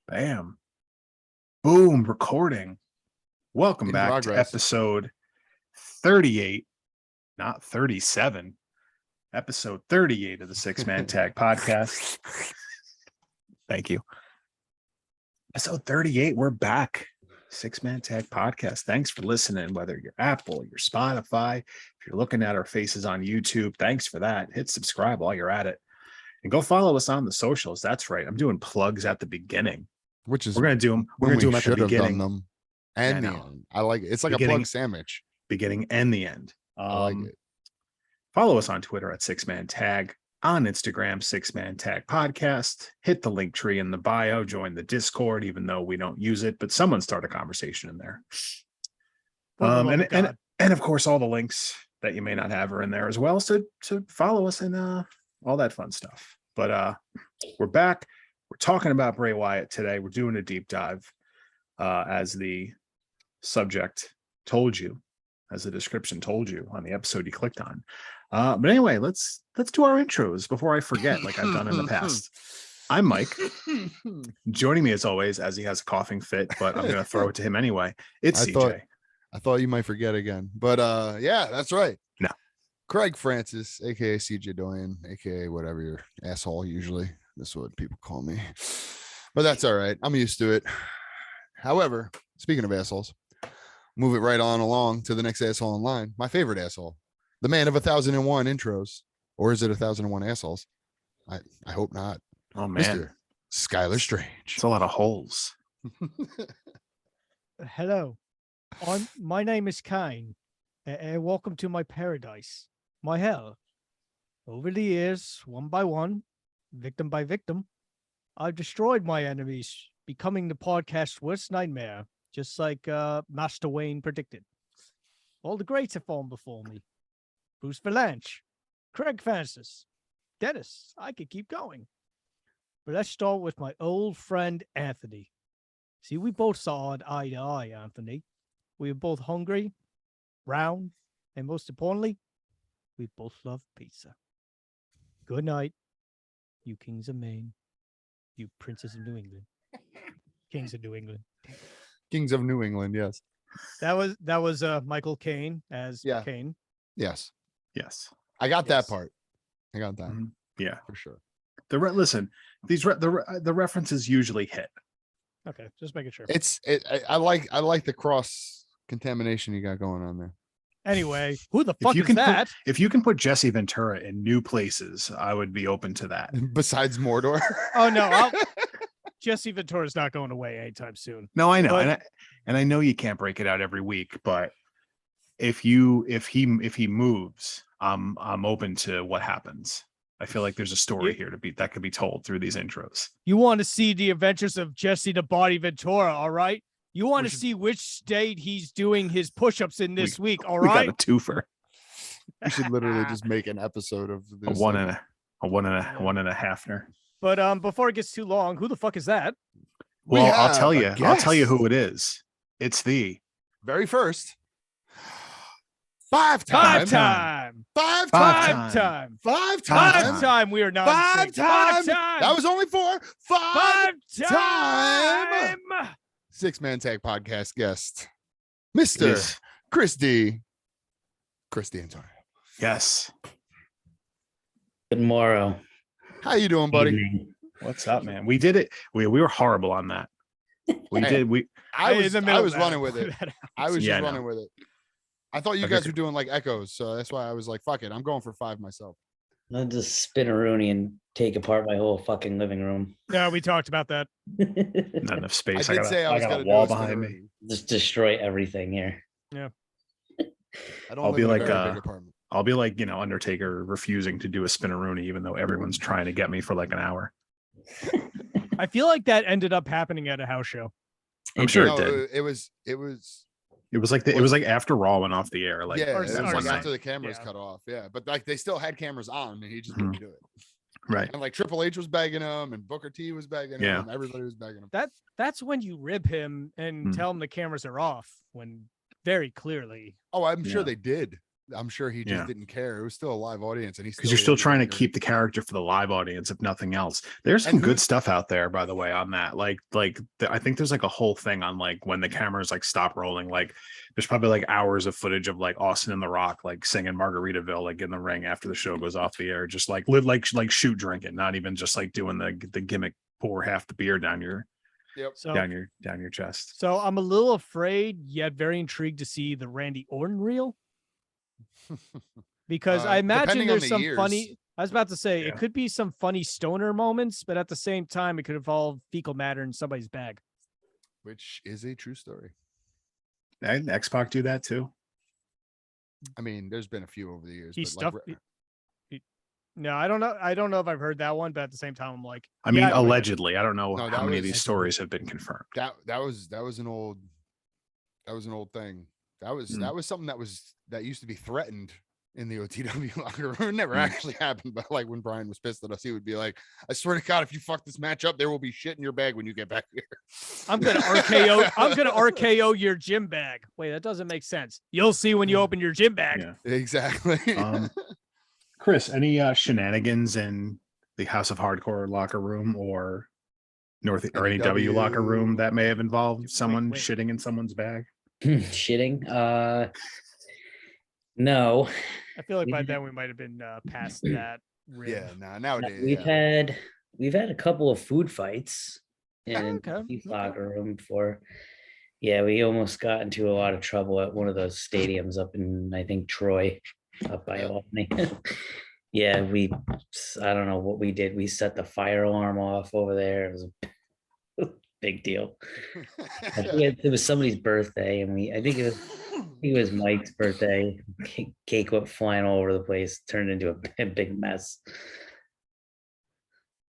Bam. Boom. Recording. Welcome In back progress. to episode 38, not 37. Episode 38 of the Six Man Tag Podcast. Thank you. Episode 38. We're back. Six Man Tag Podcast. Thanks for listening, whether you're Apple, you're Spotify, if you're looking at our faces on YouTube, thanks for that. Hit subscribe while you're at it. And go follow us on the socials. That's right. I'm doing plugs at the beginning. Which is we're gonna do them. We're gonna do them at the beginning. Them and the end. I like it. It's like beginning, a plug sandwich. Beginning and the end. I like it. Follow us on Twitter at Six Man Tag, on Instagram, Six Man Tag Podcast. Hit the link tree in the bio. Join the Discord, even though we don't use it, but someone start a conversation in there. And of course, all the links that you may not have are in there as well. So to follow us and all that fun stuff. But we're back. We're talking about Bray Wyatt today. We're doing a deep dive, as the subject told you, as the description told you on the episode you clicked on. But anyway, let's do our intros before I forget, like I've done in the past. I'm Mike. Joining me as always, as he has a coughing fit, but I'm going to throw it to him anyway. It's CJ. I thought you might forget again, but yeah, that's right. No. Craig Francis, aka CJ Doyen, aka whatever your asshole. Usually, that's what people call me, but that's all right. I'm used to it. However, speaking of assholes, move it right on along to the next asshole in line. My favorite asshole, the man of 1,001 intros, or is it 1,001 assholes? I hope not. Oh man, Mr. Skylar Strange. It's a lot of holes. Hello, my name is Kane, and welcome to my paradise, my hell. Over the years, one by one, victim by victim, I've destroyed my enemies, becoming the podcast's worst nightmare, just like Master Wayne predicted. All the greats have fallen before me. Bruce Valanche, Craig Francis, Dennis, I could keep going. But let's start with my old friend, Anthony. See, we both saw eye to eye, Anthony. We were both hungry, round, and most importantly, we both love pizza. Good night, you kings of Maine, you princes of New England. Kings of New England. Kings of New England, yes. That was Michael Caine as Caine. Yes. I got that part. I got that. Mm-hmm. Yeah, for sure. Listen, the references usually hit. Okay, just making sure. I like the cross contamination you got going on there. Anyway, who the fuck is that? If you can put Jesse Ventura in new places, I would be open to that. Besides Mordor. Oh no, Jesse Ventura's not going away anytime soon. No, I know, and I know you can't break it out every week, but if he moves, I'm open to what happens. I feel like there's a story here that could be told through these intros. You want to see the adventures of Jesse the Body Ventura, all right? You want to see which state he's doing his push-ups in this week, all right? We got a twofer. You should literally just make an episode of this. A one and a halfner. But before it gets too long, who the fuck is that? Well, I'll tell you who it is. It's the very first five time. We are not five time. That was only for five time. Six Man Tag Podcast guest, Mr. Chris DeAntonio. Yes. Good morrow. How you doing, buddy? Evening. What's up, man? We did it. We were horrible on that. I was running with it. I was just running with it. I thought you guys were doing like echoes, so that's why I was like, fuck it. I'm going for 5 myself. I'll just spin a Rooney and take apart my whole fucking living room. Yeah, we talked about that. Not enough space. I got a wall behind me. Just destroy everything here. Yeah. I'll be like Undertaker refusing to do a spin-a-rooney, even though everyone's trying to get me for like an hour. I feel like that ended up happening at a house show. I'm sure it did. It was like after Raw went off the air. Like, yeah, it was like after the cameras cut off. Yeah, but like they still had cameras on, and he just didn't do it. Right. And like Triple H was begging him, and Booker T was begging him, and everybody was begging him. That's when you rib him and tell him the cameras are off. When very clearly. Oh, I'm sure they did. I'm sure he just didn't care. It was still a live audience, and he's because you're still trying to keep the character for the live audience, if nothing else. There's some good stuff out there, by the way, on that. I think there's like a whole thing on like when the cameras like stop rolling. Like there's probably like hours of footage of like Austin and The Rock like singing Margaritaville like in the ring after the show goes off the air, just like live like shoot drinking, not even just like doing the gimmick pour half the beer down your down your chest. So I'm a little afraid yet very intrigued to see the Randy Orton reel. Because I imagine there's some funny, I was about to say it could be some funny stoner moments, but at the same time, it could involve fecal matter in somebody's bag, which is a true story. And X-Pac do that too. I mean, there's been a few over the years. He stuffed. No, I don't know. I don't know if I've heard that one, but at the same time, I'm like, I mean, allegedly, I don't know how many of these stories have been confirmed. That was an old thing. That was something that used to be threatened in the OTW locker room. It never actually happened, but like when Bryan was pissed at us, he would be like, I swear to God, if you fuck this match up, there will be shit in your bag when you get back here. I'm gonna RKO your gym bag. Wait, that doesn't make sense. You'll see when you open your gym bag. Yeah. Exactly. Chris, any shenanigans in the House of Hardcore locker room or any W locker room that may have involved someone shitting in someone's bag? Shitting? No. I feel like by then we might have been past that. Yeah, nowadays we've had a couple of food fights in the locker room before. Yeah, we almost got into a lot of trouble at one of those stadiums up in, I think, Troy, up by Albany. Yeah, I don't know what we did. We set the fire alarm off over there. It was a big deal. I think it was somebody's birthday, and I think it was Mike's birthday. Cake went flying all over the place, turned into a big mess.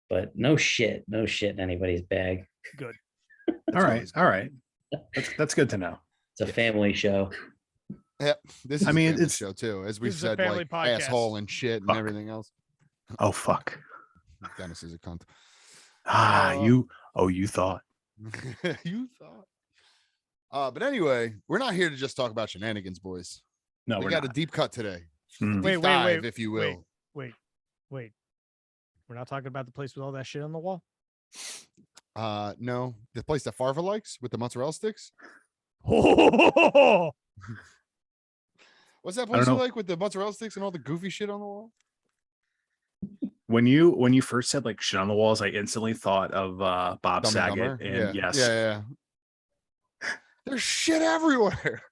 But no shit in anybody's bag. Good. All right. That's good to know. It's a family show. Yeah, this is a family show too, as we've said, like podcast. Asshole and shit and everything else. Oh fuck. Dennis is a cunt. You thought. You thought. But anyway, we're not here to just talk about shenanigans, boys. No, we got a deep cut today. Wait, if you will. Wait. We're not talking about the place with all that shit on the wall? No. The place that Farva likes with the mozzarella sticks? What's that place you like with the mozzarella sticks and all the goofy shit on the wall? When you first said like shit on the walls, I instantly thought of Bob Saget. And yes. Yeah. There's shit everywhere.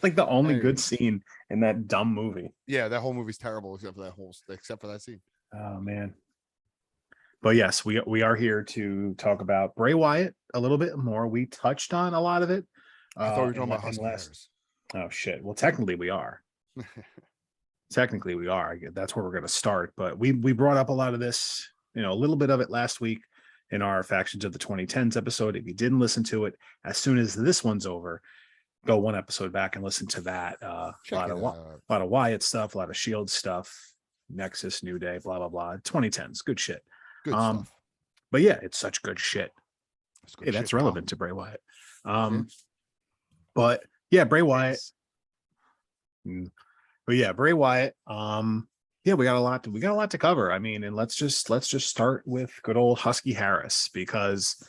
Like the only good scene in that dumb movie. Yeah, that whole movie's terrible except for that scene. Oh man. But yes, we are here to talk about Bray Wyatt a little bit more. We touched on a lot of it. I thought we were talking about Husky Harris. Oh shit. Well, technically we are. That's where we're going to start. But we brought up a lot of this, a little bit of it last week in our Factions of the 2010s episode. If you didn't listen to it, as soon as this one's over, go one episode back and listen to that. A lot of Wyatt stuff, a lot of Shield stuff, Nexus, New Day, blah blah blah. 2010s, good shit. Good stuff. But yeah, it's such good shit. That's relevant to Bray Wyatt. But yeah, Bray Wyatt. But yeah, Bray Wyatt. We got a lot to cover. I mean, and let's just start with good old Husky Harris, because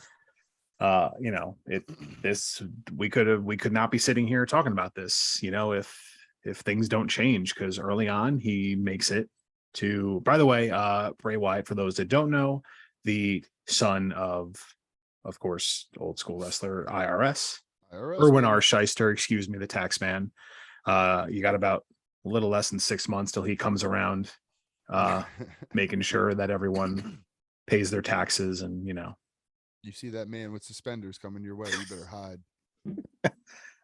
we could not be sitting here talking about this, if things don't change, because early on he makes it to, by the way, Bray Wyatt, for those that don't know, the son of course, old school wrestler IRS. Erwin R. Shyster, excuse me, the tax man. You got about a little less than 6 months till he comes around, making sure that everyone pays their taxes, and you see that man with suspenders coming your way, you better hide.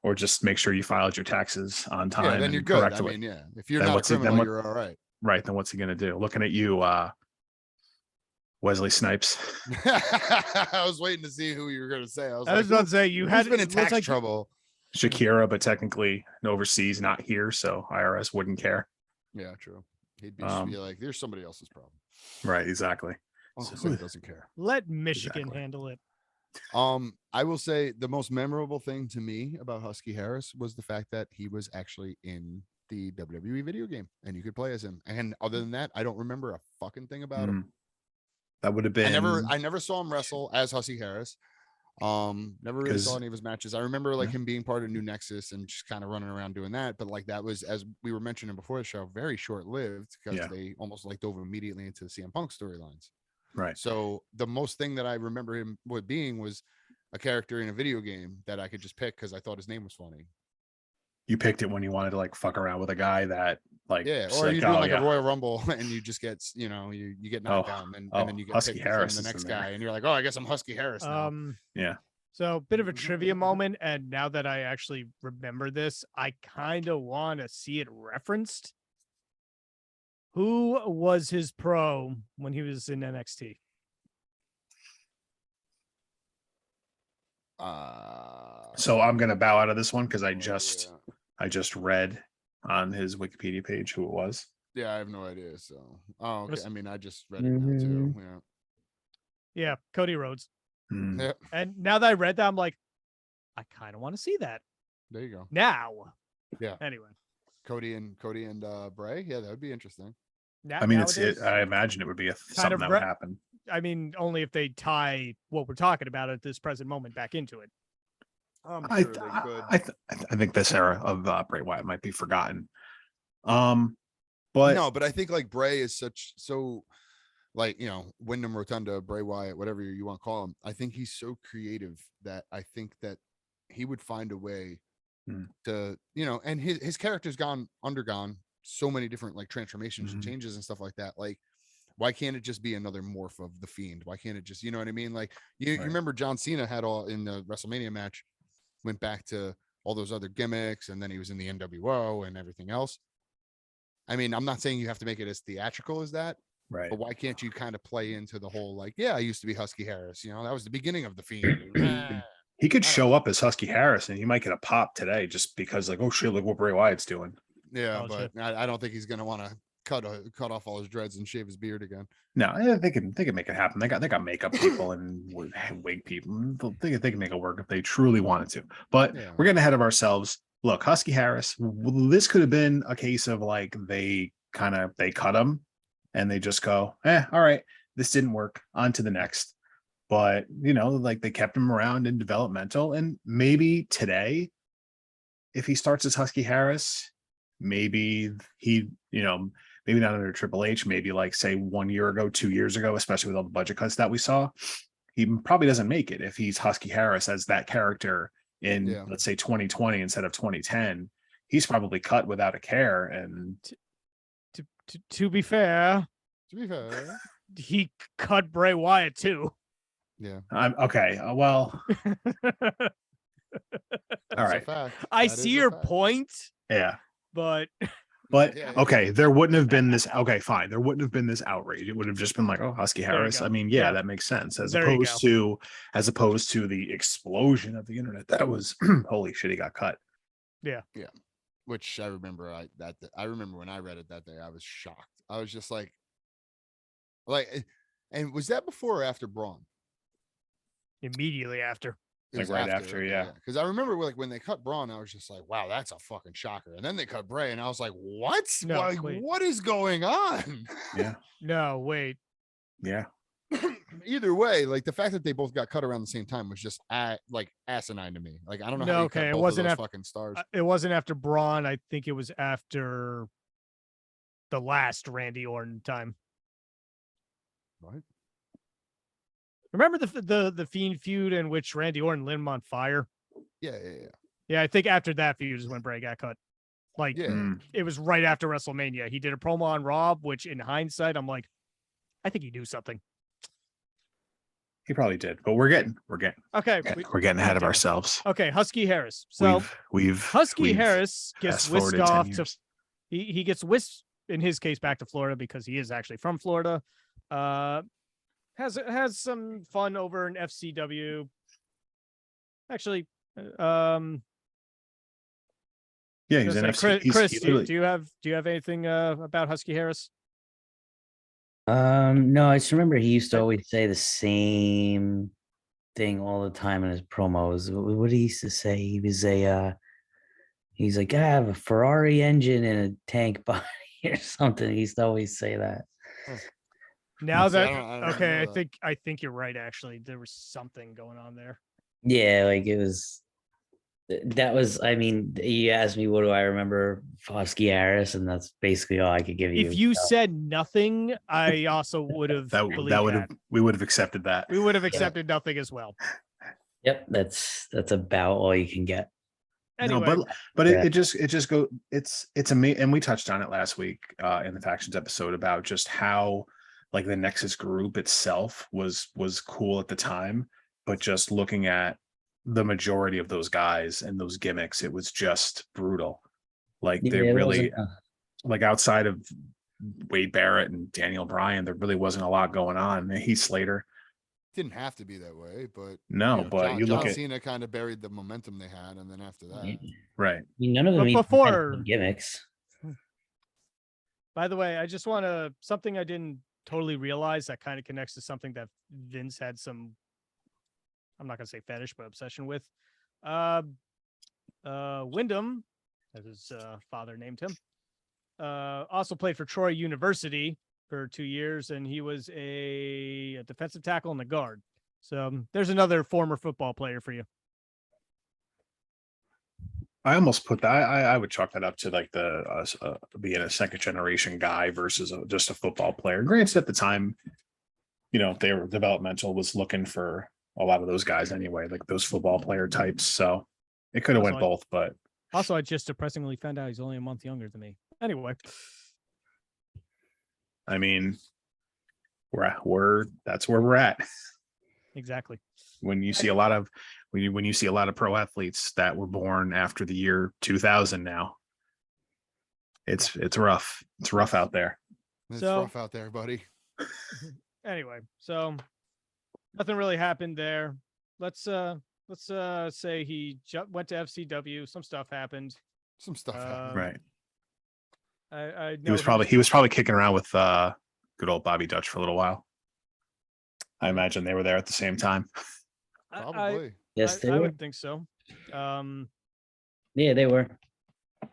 Or just make sure you filed your taxes on time. Yeah, then you're good. I mean, yeah, if you're not a criminal, you're all right. Right, then what's he gonna do? Looking at you, Wesley Snipes. I was waiting to see who you were going to say. I was about to say you had been in tax trouble. Shakira, but technically overseas, not here, so IRS wouldn't care. Yeah, true. He'd be like, "There's somebody else's problem." Right, exactly. Uncle Sam doesn't care. Let Michigan handle it. I will say the most memorable thing to me about Husky Harris was the fact that he was actually in the WWE video game, and you could play as him. And other than that, I don't remember a fucking thing about him. That would have been. I never saw him wrestle as Husky Harris. Never really saw any of his matches. I remember like him being part of New Nexus and just kind of running around doing that. But like that was, as we were mentioning before the show, very short lived because they almost like dove immediately into the CM Punk storylines. Right. So the most thing that I remember him being was a character in a video game that I could just pick because I thought his name was funny. You picked it when you wanted to like fuck around with a guy that like, or like, you're doing like a Royal Rumble and you just get, you know, you get knocked out and then you get Husky picked Harris the next guy and you're like, oh, I guess I'm Husky Harris now. Yeah. So bit of a trivia moment, and now that I actually remember this, I kind of want to see it referenced. Who was his pro when he was in NXT? So I'm gonna bow out of this one because I just read on his Wikipedia page who it was. Yeah, I have no idea. So, okay. I mean, I just read it now too. Yeah, Cody Rhodes. Yeah. And now that I read that, I'm like, I kind of want to see that. There you go. Now. Yeah. Anyway. Cody and Bray. Yeah, that would be interesting. I mean, I imagine it would be something that would happen. I mean, only if they tie what we're talking about at this present moment back into it. I'm sure they could. I think this era of Bray Wyatt might be forgotten. But I think like Bray is so like, you know, Wyndham Rotunda, Bray Wyatt, whatever you want to call him. I think he's so creative that I think that he would find a way to, you know, and his character's undergone so many different like transformations and changes and stuff like that. Like, why can't it just be another morph of the Fiend? Why can't it just, you know what I mean? Like you remember John Cena had all in the WrestleMania match, went back to all those other gimmicks, and then he was in the NWO and everything else. I mean, I'm not saying you have to make it as theatrical as that, right? But why can't you kind of play into the whole like, yeah, I used to be Husky Harris, you know, that was the beginning of the Fiend. He could show up as Husky Harris, and he might get a pop today just because, like, oh shit, look what Bray Wyatt's doing. Yeah, but I don't think he's gonna want to cut off all his dreads and shave his beard again. No, they can make it happen. They got makeup people and wig people. They can make it work if they truly wanted to. But we're getting ahead of ourselves. Look, Husky Harris. This could have been a case of like they cut him, and they just go, all right, this didn't work. On to the next. But you know, like they kept him around in developmental, and maybe today, if he starts as Husky Harris, maybe he, you know, maybe not under Triple H, maybe like say 1 year ago, 2 years ago, especially with all the budget cuts that we saw, he probably doesn't make it if he's Husky Harris as that character in let's say 2020 instead of 2010. He's probably cut without a care. And to be fair, he cut Bray Wyatt too. Yeah. I'm okay. Well, all right. I see your point. Yeah. But okay, there wouldn't have been this. Okay, fine. There wouldn't have been this outrage. It would have just been like, oh, Husky Harris. I mean, that makes sense. As opposed to the explosion of the internet. That was holy shit, he got cut. Yeah. Yeah. Which I remember I remember when I read it that day, I was shocked. I was just like, and was that before or after Braun? Immediately after. Like right after, yeah. Because I remember like when they cut Braun, I was just like, wow, that's a fucking shocker. And then they cut Bray, and I was like, what? No, what is going on? Yeah. No, wait. Yeah. Either way, like the fact that they both got cut around the same time was just like asinine to me. Like I don't know how you cut both of those fucking stars. It wasn't after Braun. I think it was after the last Randy Orton time. What? Remember the Fiend feud in which Randy Orton lit him on fire? Yeah. Yeah, I think after that feud is when Bray got cut. Like, it was right after WrestleMania. He did a promo on Raw, which in hindsight, I'm like, I think he knew something. He probably did, but we're getting okay. We're getting ahead of ourselves. Okay, Husky Harris. So Husky Harris gets whisked off to. He gets whisked in his case back to Florida because he is actually from Florida. Has some fun over in FCW. Actually, he's in FC. Chris, do you have anything about Husky Harris? No, I just remember he used to always say the same thing all the time in his promos. What did he used to say? He He's like, I have a Ferrari engine and a tank body or something. He used to always say that. Now See, I that don't okay, know that. I think you're right. Actually, there was something going on there. Yeah, like it was. That was. I mean, you asked me what do I remember Husky Harris, and that's basically all I could give you. If you So, said nothing, I also would have That believed would that. have we would have accepted that. We would have accepted nothing as well. yep, that's about all you can get. Anyway, No, but Yeah. it just go it's amazing, and we touched on it last week in the factions episode about just how like the Nexus group itself was cool at the time, but just looking at the majority of those guys and those gimmicks, it was just brutal. Like Yeah, they it really wasn't, like outside of Wade Barrett and Daniel Bryan, there really wasn't a lot going on. Heath Slater, Didn't have to be that way, but no, but you look John at Cena kind of buried the momentum they had, and then after that, right. none of them but even had before, gimmicks. by the way, I just want to something I didn't totally realize that kind of connects to something that Vince had some. I'm not gonna say fetish, but obsession with. Wyndham, as his father named him, also played for Troy University for 2 years, and he was a defensive tackle and a guard. So there's another former football player for you. I almost put that. I would chalk that up to like the being a second generation guy versus just a football player. Granted, at the time, they were developmental was looking for a lot of those guys anyway, like those football player types. So it could have went both, but also I just depressingly found out he's only a month younger than me. Anyway, I mean, we're that's where we're at. Exactly. When you see a lot of when you see a lot of pro athletes that were born after the year 2000 now, it's rough. It's rough out there. it's So- rough out there, buddy. Anyway, so nothing really happened there. Let's say he went to FCW. Some stuff happened. Some stuff happened. Right. I He was probably kicking around with good old Bobby Dutch for a little while. I imagine they were there at the same time. Probably. Yes, they I were. would think so. Yeah, they were.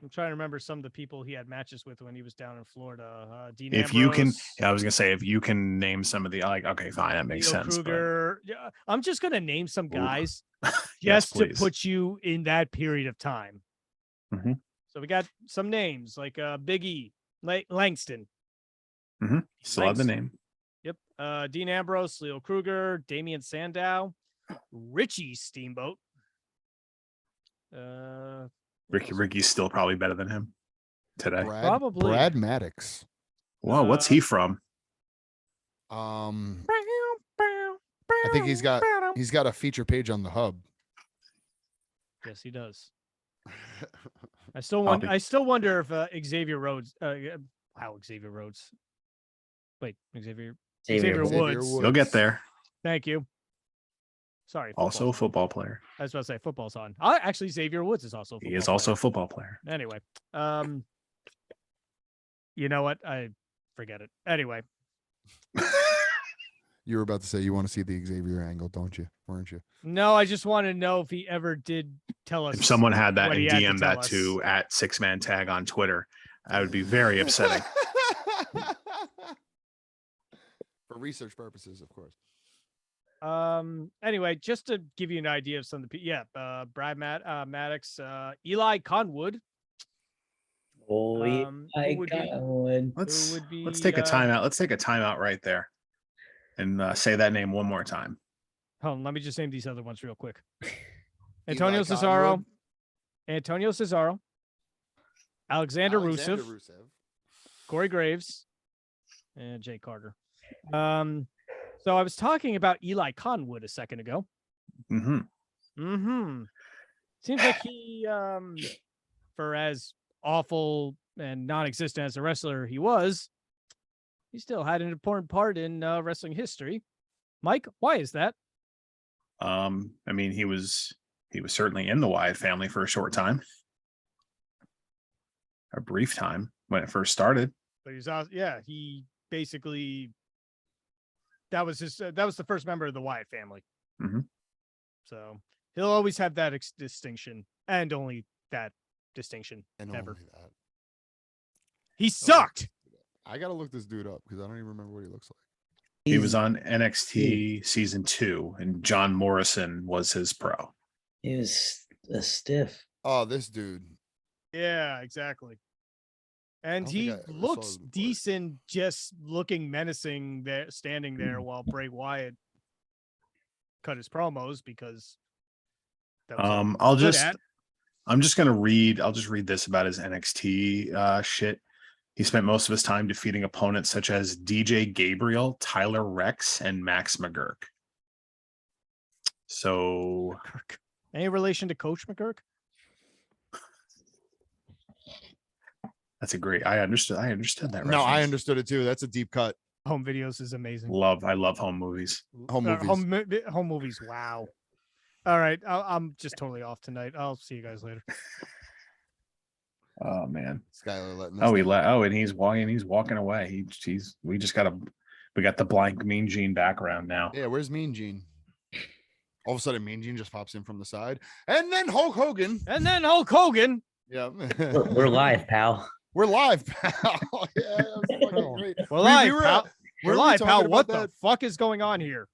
I'm trying to remember some of the people he had matches with when he was down in Florida. Dean If you can, Ambrose, I was gonna say if you can name some of the okay, fine, that makes Leo sense. Kruger. Yeah, I'm just gonna name some guys Yes, just to please. put you in that period of time. Mhm. So we got some names like Big E, Langston. Still have the name. Yep. Dean Ambrose, Leo Kruger, Damian Sandow, Richie Steamboat. Ricky's still probably better than him today. Probably. Brad Maddox. Whoa, what's he from? I think he's got a feature page on the hub. Yes, he does. I still wonder if Xavier Rhodes. Xavier Rhodes. Wait, Xavier Woods. You'll get there. Thank you. Sorry. Also a football's on. football player. I was about to say football's on. Actually, Xavier Woods is also. He is also a football player. Anyway, you know what? I forget it. Anyway, You were about to say you want to see the Xavier angle, don't you? Weren't you? no, I just want to know if he ever did tell us. If someone had that what and he had to DM tell that us. to at 6-man tag on Twitter, I would be very upsetting. For research purposes, of course. Anyway, just to give you an idea of some of the Brad Maddox, Eli Conwood. Oh, I who would got be- one. Let's take a timeout. Let's take a timeout right there, and say that name one more time. Hold on, let me just name these other ones real quick. Eli Antonio Conwood. Cesaro, Alexander Rusev, Corey Graves, and Jay Carter. So I was talking about Eli Conwood a second ago. Mm-hmm. Seems like he, for as awful and non-existent as a wrestler he was, he still had an important part in wrestling history. Mike, why is that? I mean, he was certainly in the Wyatt family for a short time, a brief time when it first started. But he's he basically that was the first member of the Wyatt family. Mhm. So he'll always have that distinction, and only that distinction And ever. only that. He sucked. I gotta look this dude up because I don't even remember what he looks like. He was on NXT season 2, and John Morrison was his pro. He was a stiff. Oh, this dude. Yeah, exactly. And don't think he I ever saw looks him before. decent, just looking menacing there, standing there while Bray Wyatt cut his promos because that was all he was good at. I'm just gonna read. I'll just read this about his NXT shit. He spent most of his time defeating opponents such as DJ Gabriel, Tyler Rex, and Max McGurk. So, McGurk. Any relation to Coach McGurk? that's a great. I understood that. No, I reference. understood it too. That's a deep cut. Home videos is amazing. I love home movies. Home movies. Home movies. Wow. All right, I'm just totally off tonight. I'll see you guys later. Oh man, Skylar letting us oh down. and he's walking away. We got the blank Mean Gene background now. Yeah, where's Mean Gene? All of a sudden, Mean Gene just pops in from the side, and then Hulk Hogan. Yeah, We're live, pal. We're live, pal. Yeah, great. We're live, were pal. We're we live, talking pal. about What that? the fuck is going on here?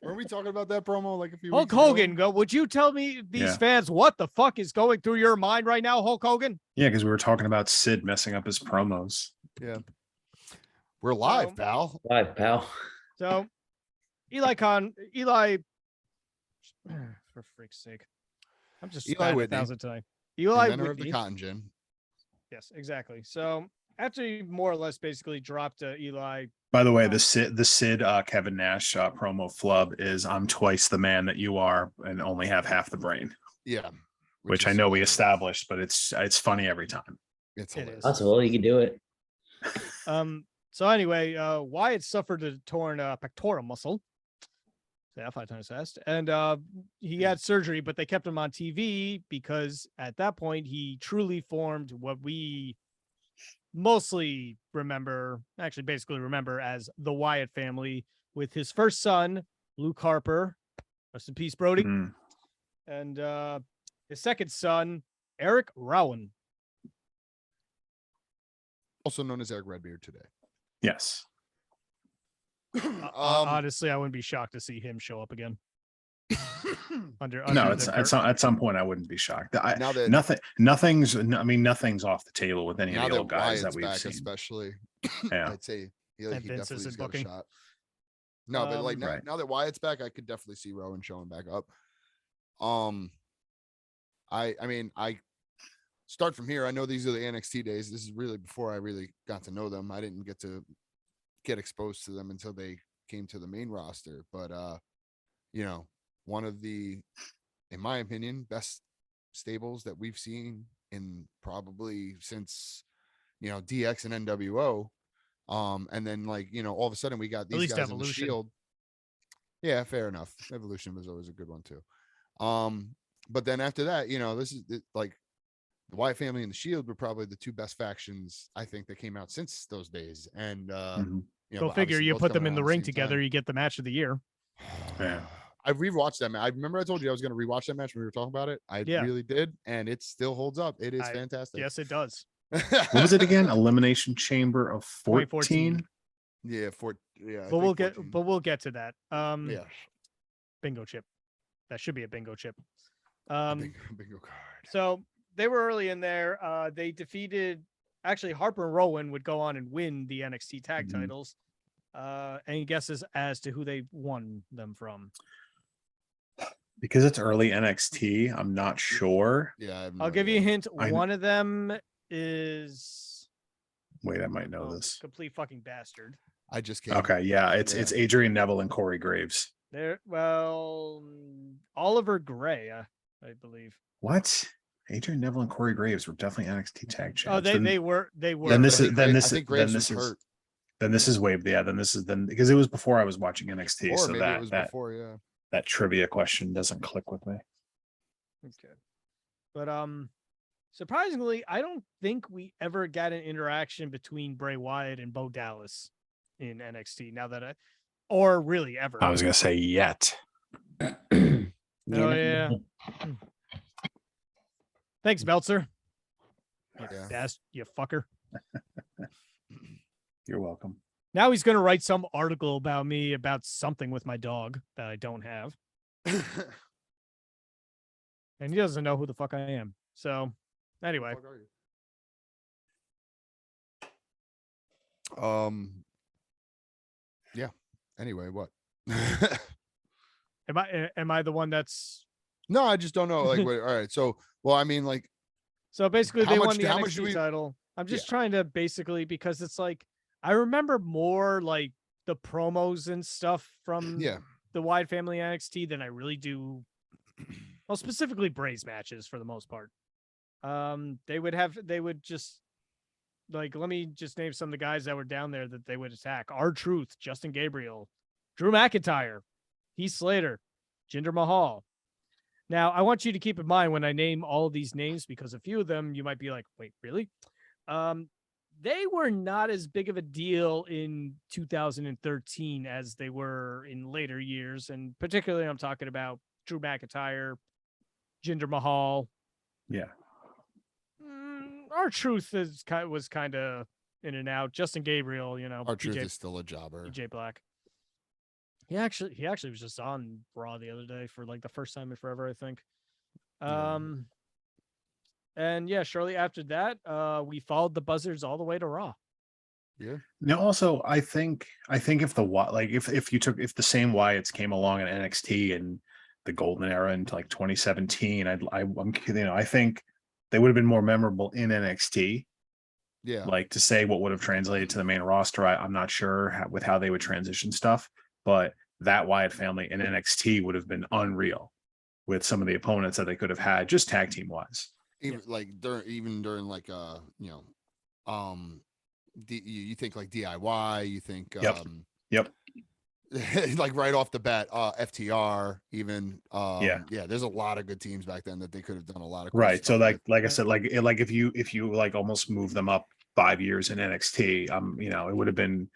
Were we talking about that promo like a few Hulk weeks ago? Hogan, would you tell me these Yeah. fans what the fuck is going through your mind right now, Hulk Hogan? Yeah, because we were talking about Sid messing up his promos. Yeah, we're live, So- pal. Live, pal. So, Eli, for freak's sake, I'm just Eli spatting Whitney. 1,000 tonight. Eli Inventor of the Whitney. cotton gin. Yes, exactly. So after he more or less basically dropped Eli. By the way, the Sid Kevin Nash promo flub is "I'm twice the man that you are and only have half the brain," Yeah, which I is know we hilarious. established, but it's funny every time. It's It hilarious. is. Possible you can do it. So anyway, Wyatt suffered a torn pectoral muscle. Say that 5 times fast. And he had surgery, but they kept him on TV because at that point he truly formed what we mostly basically remember as the Wyatt family, with his first son, Luke Harper, rest in peace, Brody, Mhm. and his second son, Eric Rowan. Also known as Eric Redbeard today. Yes. Honestly, I wouldn't be shocked to see him show up again. No, at some point I wouldn't be shocked. Now that Nothing's off the table with any now of the that old guys Wyatt's that we've back, seen. especially, Yeah. I'd say he And Vince definitely isn't has got a booking. shot. No, but like Right. now that Wyatt's back, I could definitely see Rowan showing back up. I mean, I start from here. I know these are the NXT days. This is really before I really got to know them. I didn't get exposed to them until they came to the main roster. But one of the, in my opinion, best stables that we've seen in probably since DX and NWO. And then all of a sudden we got these guys in the Shield. Yeah, fair enough. Evolution was always a good one too. But then after that, this is like the Wyatt family and the Shield were probably the two best factions I think that came out since those days. And Go figure, you put them in the ring together, you get the match of the year. Yeah. I've rewatched that match. I remember I told you I was going to rewatch that match when we were talking about it. I really did, and it still holds up. It is fantastic. Yes, it does. What was it again? Elimination Chamber of 14. Yeah, But we'll get to that. Yeah. Bingo chip. That should be a bingo chip. Bingo card. So they were early in there. They defeated. Actually, Harper and Rowan would go on and win the NXT tag titles. Any guesses as to who they won them from? Because it's early NXT, I'm not sure. Yeah, I'll give you a hint. One of them is. Wait, I might know this. Complete fucking bastard. I just came. Okay, yeah, it's Adrian Neville and Corey Graves. Oliver Gray, I believe. What? Adrian Neville and Corey Graves were definitely NXT tag champs. Oh, they were. Then this is hurt. Then this is waved. Yeah, then because it was before I was watching NXT, Or so maybe it was that before, yeah. that trivia question doesn't click with me. Okay, but surprisingly, I don't think we ever got an interaction between Bray Wyatt and Bo Dallas in NXT. Or really ever. I was gonna say yet. Oh yeah. Thanks, Meltzer. You fucker. You're welcome. Now he's gonna write some article about me about something with my dog that I don't have. And he doesn't know who the fuck I am. So anyway. Yeah. Anyway, what? Am I the one that's No, I just don't know. Like, all right. So, well, I mean, like, so basically how they much- won the how much NXT do we- title. I'm just trying to basically, because it's like I remember more like the promos and stuff from the Wyatt Family NXT than I really do. Well, specifically Bray's matches for the most part. They would just like, let me just name some of the guys that were down there that they would attack. R-Truth, Justin Gabriel, Drew McIntyre, Heath Slater, Jinder Mahal. Now, I want you to keep in mind when I name all of these names, because a few of them you might be like, wait, really? They were not as big of a deal in 2013 as they were in later years. And particularly, I'm talking about Drew McIntyre, Jinder Mahal. Yeah. R-Truth was kind of in and out. Justin Gabriel, R-Truth is still a jobber. PJ Black. He actually was just on Raw the other day for like the first time in forever, I think. And yeah, shortly after that, we followed the Buzzards all the way to Raw. Yeah. Now, also, I think if if the same Wyatts came along in NXT in the golden era into like 2017, I think they would have been more memorable in NXT. Yeah. Like, to say what would have translated to the main roster, I'm not sure with how they would transition stuff, but that Wyatt family in NXT would have been unreal with some of the opponents that they could have had, just tag team wise. Even during like you think like DIY, you think Yep. like right off the bat, FTR even Yeah, there's a lot of good teams back then that they could have done a lot of cool right. So stuff with. like I said, like if you like almost move them up 5 years in NXT, it would have been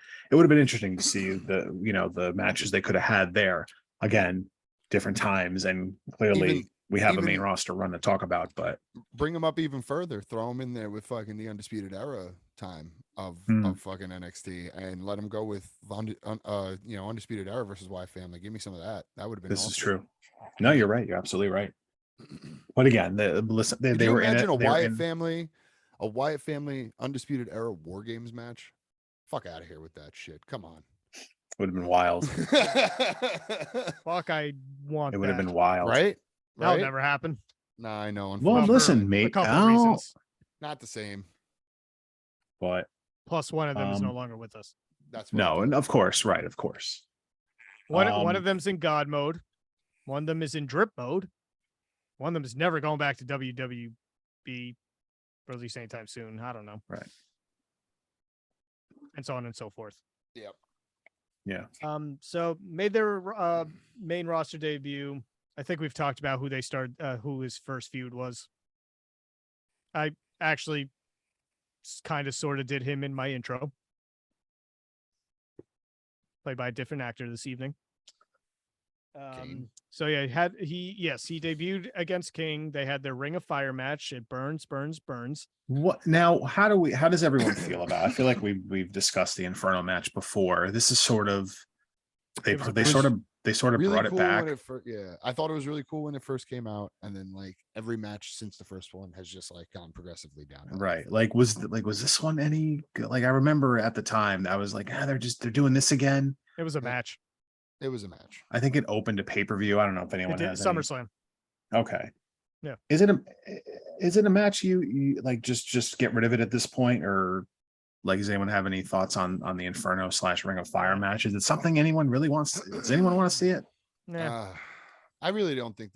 interesting to see the matches they could have had there. Again, different times, and clearly we have a main roster run to talk about, but bring them up even further, throw them in there with fucking the Undisputed Era time of fucking NXT, and let them go with Undisputed Era versus Wyatt Family. Give me some of that. That would have been this awesome. is true. No, you're right. You're absolutely right. But again, they were imagine in a Wyatt Family Undisputed Era War Games match? Fuck out of here with that shit. Come on. Would have been wild. Fuck, I want It would have that. been wild, right? That'll never happen. Nah, I know. Well, listen, mate. A couple of reasons. Not the same. But plus one of them is no longer with us. That's no, and of course, right, of course. One of them's in God mode. One of them is in drip mode. One of them is never going back to WWB, or at least anytime soon. I don't know. Right. And so on and so forth. Yep. Yeah. So made their main roster debut. I think we've talked about who his first feud was. I actually kind of sort of did him in my intro. Played by a different actor this evening. So yeah, he debuted against King. They had their Ring of Fire match. It burns. What now? How does everyone feel about it? I feel like we've discussed the Inferno match before. This is sort of they sort of really brought it back. I thought it was really cool when it first came out, and then like every match since the first one has just like gone progressively downhill. Right. Was this one any good? Like, I remember at the time I was like, they're doing this again. It was a match. It was a match. I think it opened a pay-per-view. I don't know if anyone has SummerSlam. Okay. Yeah. Is it a match you like just get rid of it at this point, or like, does anyone have any thoughts on the Inferno / Ring of Fire match? Is it something anyone really wants? Does anyone want to see it? Yeah. I really don't think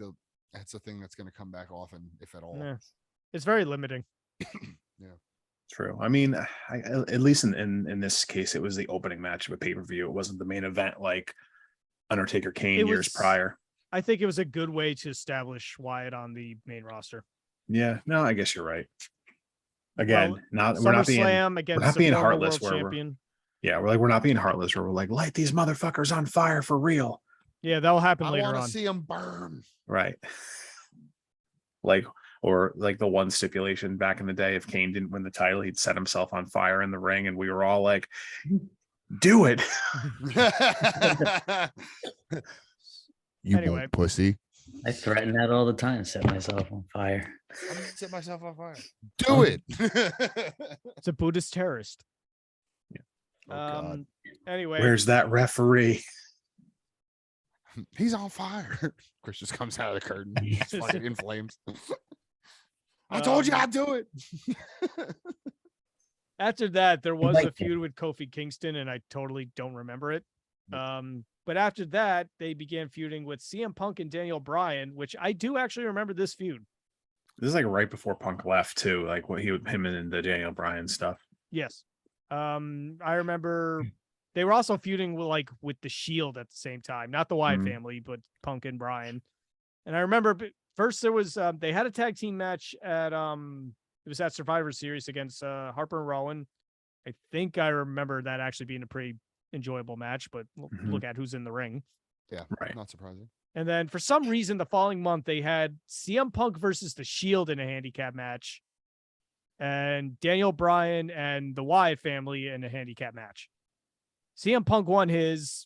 that's a thing that's going to come back often, if at all. Yeah. It's very limiting. Yeah. True. I mean, at least in this case, it was the opening match of a pay-per-view. It wasn't the main event like Undertaker Kane years prior. I think it was a good way to establish Wyatt on the main roster. Yeah, no, I guess you're right. Again, we're not being heartless. We're not being heartless. Where we're like, light these motherfuckers on fire for real. Yeah, that'll happen I later want on. to see them burn. Right. Like, or like the one stipulation back in the day, if Kane didn't win the title, he'd set himself on fire in the ring, and we were all like, do it. You Anyway. won't, pussy. I threaten that all the time. Set myself on fire. I'm gonna set myself on fire. Do it. It's a Buddhist terrorist. Oh, God. Anyway, Where's that referee? He's on fire. Chris just comes out of the curtain. He's fucking in flames. I told you I'd do it. after that, there was like a feud with Kofi Kingston, and I totally don't remember it. But after that, they began feuding with CM Punk and Daniel Bryan, which I do actually remember this feud. This is like right before Punk left too, like what him and the Daniel Bryan stuff. Yes. I remember they were also feuding with the Shield at the same time, not the Wyatt family, but Punk and Bryan. And I remember first there was they had a tag team match at it was at Survivor Series against Harper and Rowan. I think I remember that actually being a pretty enjoyable match, but look at who's in the ring. Yeah, right. Not surprising. And then for some reason, the following month, they had CM Punk versus the Shield in a handicap match, and Daniel Bryan and the Wyatt family in a handicap match. CM Punk won his.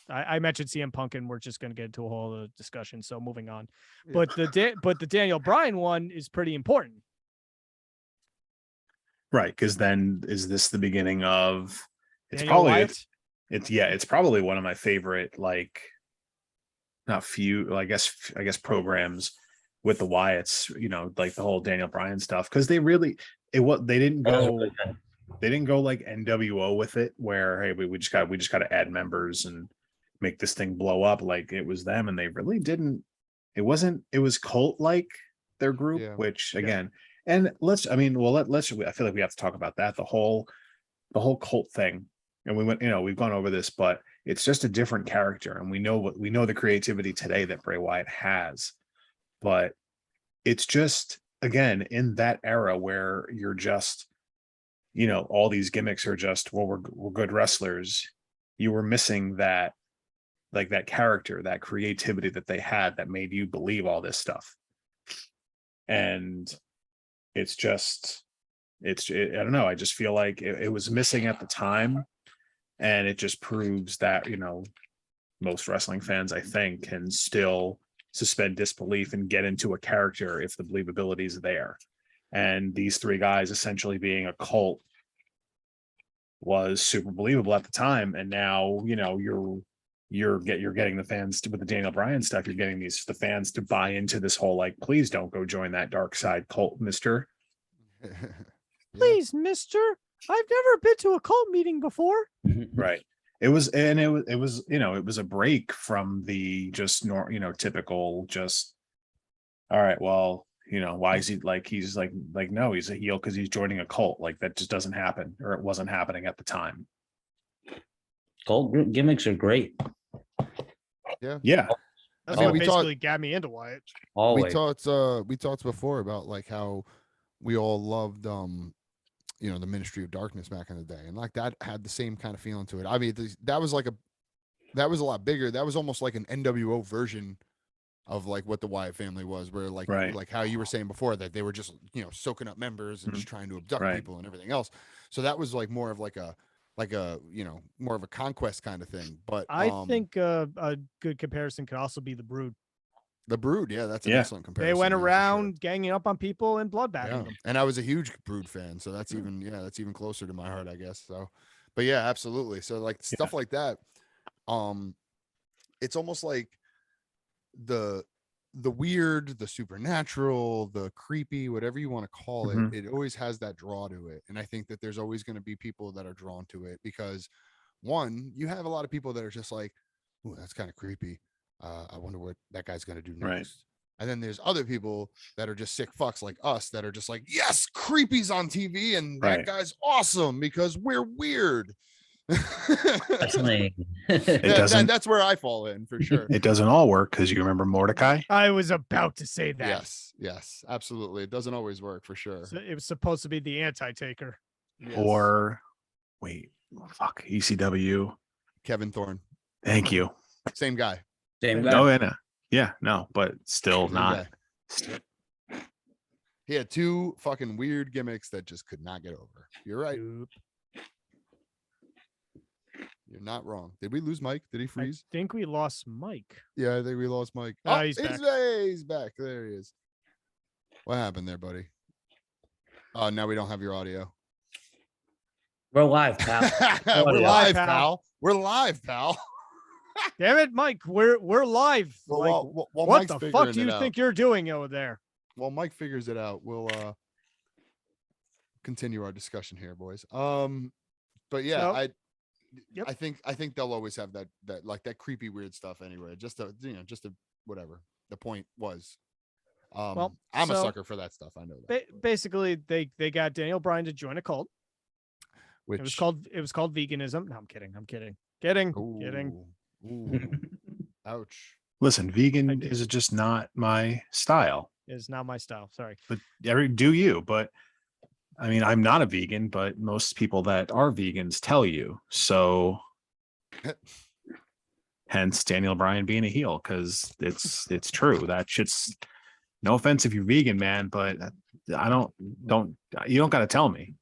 I mentioned CM Punk, and we're just going to get into a whole other discussion. So moving on, but the Daniel Bryan one is pretty important. Right, because then is this the beginning of? It's Daniel probably Wyatt? it's probably one of my favorite, like, not few, I guess programs with the Wyatts, like the whole Daniel Bryan stuff, because they didn't go like NWO with it, where hey, we just got to add members and make this thing blow up. Like, it was them, and they really didn't. It was cult like their group, which again. And I feel like we have to talk about that, the whole cult thing. And we've gone over this, but it's just a different character. And we know the creativity today that Bray Wyatt has, but it's just, again, in that era where you're just, all these gimmicks are just, well, we're good wrestlers. You were missing that, like, that character, that creativity that they had that made you believe all this stuff. And it's just, I don't know. I just feel like it was missing at the time. And it just proves that, most wrestling fans, I think, can still suspend disbelief and get into a character if the believability is there. And these three guys essentially being a cult was super believable at the time. And now, you're getting the fans with the Daniel Bryan stuff. You're getting the fans to buy into this whole, like, please don't go join that dark side cult, mister. Please, mister. I've never been to a cult meeting before. Right. It was a break from the just typical just, all right, well, why is he like, he's like no, he's a heel because he's joining a cult. Like, that just doesn't happen, or it wasn't happening at the time. Cult gimmicks are great. Yeah. That's what basically got me into Wyatt. Always. We talked before about like how we all loved the Ministry of Darkness back in the day, and like that had the same kind of feeling to it. I mean, that was a lot bigger. That was almost like an NWO version of like what the Wyatt family was, where like like how you were saying before, that they were just soaking up members and just trying to abduct people and everything else. So that was like more of more of a conquest kind of thing. But I think a good comparison could also be the Brood. The Brood, that's an excellent comparison. They went around ganging up on people and bloodbathing them. And I was a huge Brood fan, so that's even closer to my heart, I guess. So, but yeah, absolutely. So like stuff like that, it's almost like the weird, the supernatural, the creepy, whatever you want to call it. It always has that draw to it, and I think that there's always going to be people that are drawn to it because, one, you have a lot of people that are just like, "Ooh, that's kind of creepy. I wonder what that guy's going to do next." Right. And then there's other people that are just sick fucks like us that are just like, yes, creepy's on TV and that guy's awesome because we're weird. That's where I fall in for sure. It doesn't all work because you remember Mordecai. I was about to say that. Yes, absolutely. It doesn't always work for sure. So it was supposed to be the anti-taker. Yes. Or ECW. Kevin Thorne. Thank you. Same guy. No, but still Same not. guy. He had 2 fucking weird gimmicks that just could not get over. You're right. Nope. You're not wrong. Did we lose Mike? Did he freeze? I think we lost Mike. Yeah, I think we lost Mike. Oh, Oh, he's back. He's back. There he is. What happened there, buddy? Oh, now we don't have your audio. We're live, pal. We're live, pal. pal. We're live, pal. Damn it, Mike. We're live. Well, Like, while what Mike's the fuck figuring do it you out- think you're doing over there? While Mike figures it out, we'll continue our discussion here, boys. But yeah, So- I think they'll always have that like that creepy weird stuff anyway. Just to whatever. The point was. Well, I'm a so- sucker for that stuff. I know that. Basically, they got Daniel Bryan to join a cult. Which It was called veganism. No, I'm kidding. Kidding. Ooh. Ouch. Listen, vegan is just not my style. Is not my style. Sorry. But do you? But I mean, I'm not a vegan, but most people that are vegans tell you so. Hence, Daniel Bryan being a heel, because it's true. That shit's no offense if you're vegan, man, but I don't you don't got to tell me.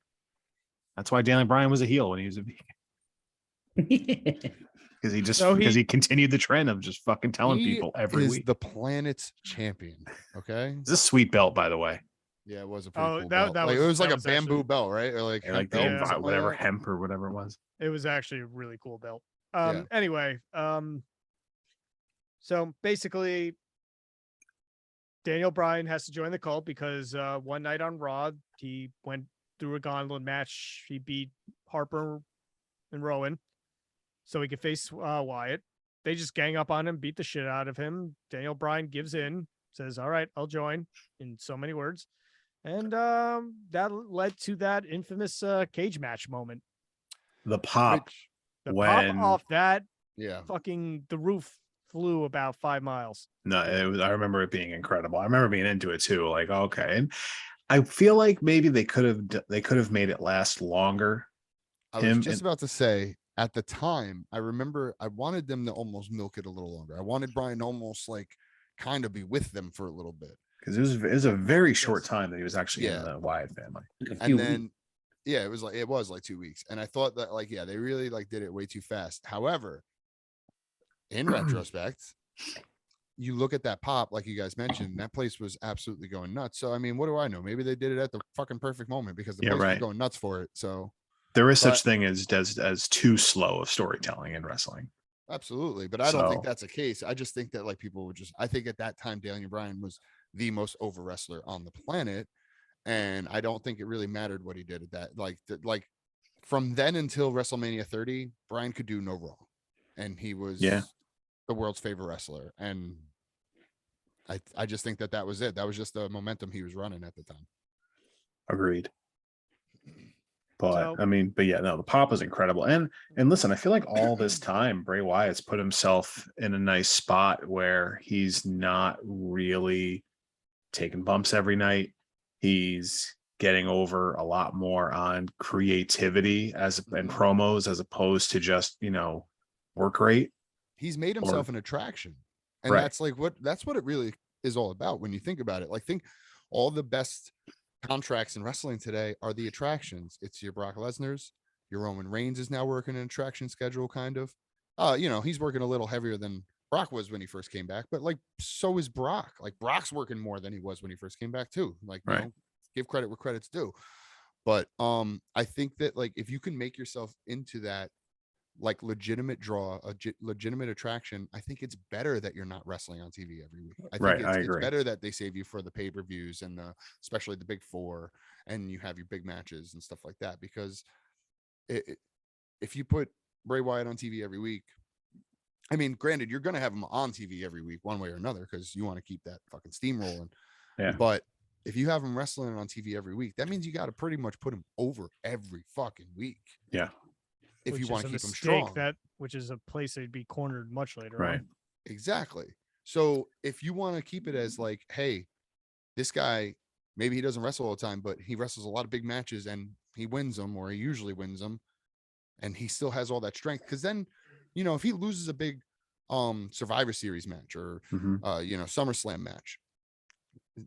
That's why Daniel Bryan was a heel when he was a vegan. Because he continued the trend of just fucking telling people every week. The planet's champion. Okay. It's a sweet belt, by the way. Yeah, it was a pretty cool that belt. It was like a bamboo actually- belt, right? Or like Like hemp the belt or something whatever like that. hemp or whatever it was. It was actually a really cool belt. Yeah. Anyway, so basically Daniel Bryan has to join the cult because one night on Raw, he went through a gauntlet match. He beat Harper and Rowan so he could face Wyatt. They just gang up on him, beat the shit out of him. Daniel Bryan gives in, says, "All right, I'll join," in so many words. And that led to that infamous cage match moment. The pop. The When- pop off that, Yeah. fucking the roof flew about 5 miles. No, I remember it being incredible. I remember being into it too. Like, okay. And I feel like maybe they could have made it last longer. I was just about to say, at the time, I remember I wanted them to almost milk it a little longer. I wanted Bryan to almost like kind of be with them for a little bit. Because it was a very short time that he was actually in Yeah. the Wyatt family. And then yeah, it was like 2 weeks. And I thought that like, yeah, they really like did it way too fast. However, in retrospect, you look at that pop, like you guys mentioned, that place was absolutely going nuts. So I mean, what do I know? Maybe they did it at the fucking perfect moment because the place was going nuts for it. So there is such thing as too slow of storytelling in wrestling. absolutely. But I don't think that's a case. I just think that like people would I think at that time, Daniel Bryan was the most over wrestler on the planet. And I don't think it really mattered what he did at that. Like from then until WrestleMania 30, Bryan could do no wrong. And he was the world's favorite wrestler. And I just think that was it. That was just the momentum he was running at the time. Agreed. But the pop was incredible. And listen, I feel like all this time Bray Wyatt's put himself in a nice spot where he's not really taking bumps every night. He's getting over a lot more on creativity and promos as opposed to just, work rate. He's made himself an attraction. And that's what it really is all about when you think about it. Like think all the best contracts in wrestling today are the attractions. It's your Brock Lesnar's, your Roman Reigns is now working an attraction schedule kind of. He's working a little heavier than Brock was when he first came back, but like so is Brock. Like Brock's working more than he was when he first came back too. Like give credit where credit's due. But I think that like if you can make yourself into that like legitimate draw, legitimate attraction, I think it's better that you're not wrestling on TV every week. I think it's better that they save you for the pay-per-views and especially the big four, and you have your big matches and stuff like that. Because if you put Bray Wyatt on TV every week, I mean, granted, you're going to have him on TV every week one way or another because you want to keep that fucking steam rolling. Yeah. But if you have him wrestling on TV every week, that means you got to pretty much put him over every fucking week. Yeah. If you want to keep him strong, strong, which is a place they'd be cornered much later. Right. On. Exactly. So if you want to keep it as like, hey, this guy, maybe he doesn't wrestle all the time, but he wrestles a lot of big matches and he wins them, or he usually wins them, and he still has all that strength. Because then, if he loses a big Survivor Series match or SummerSlam match,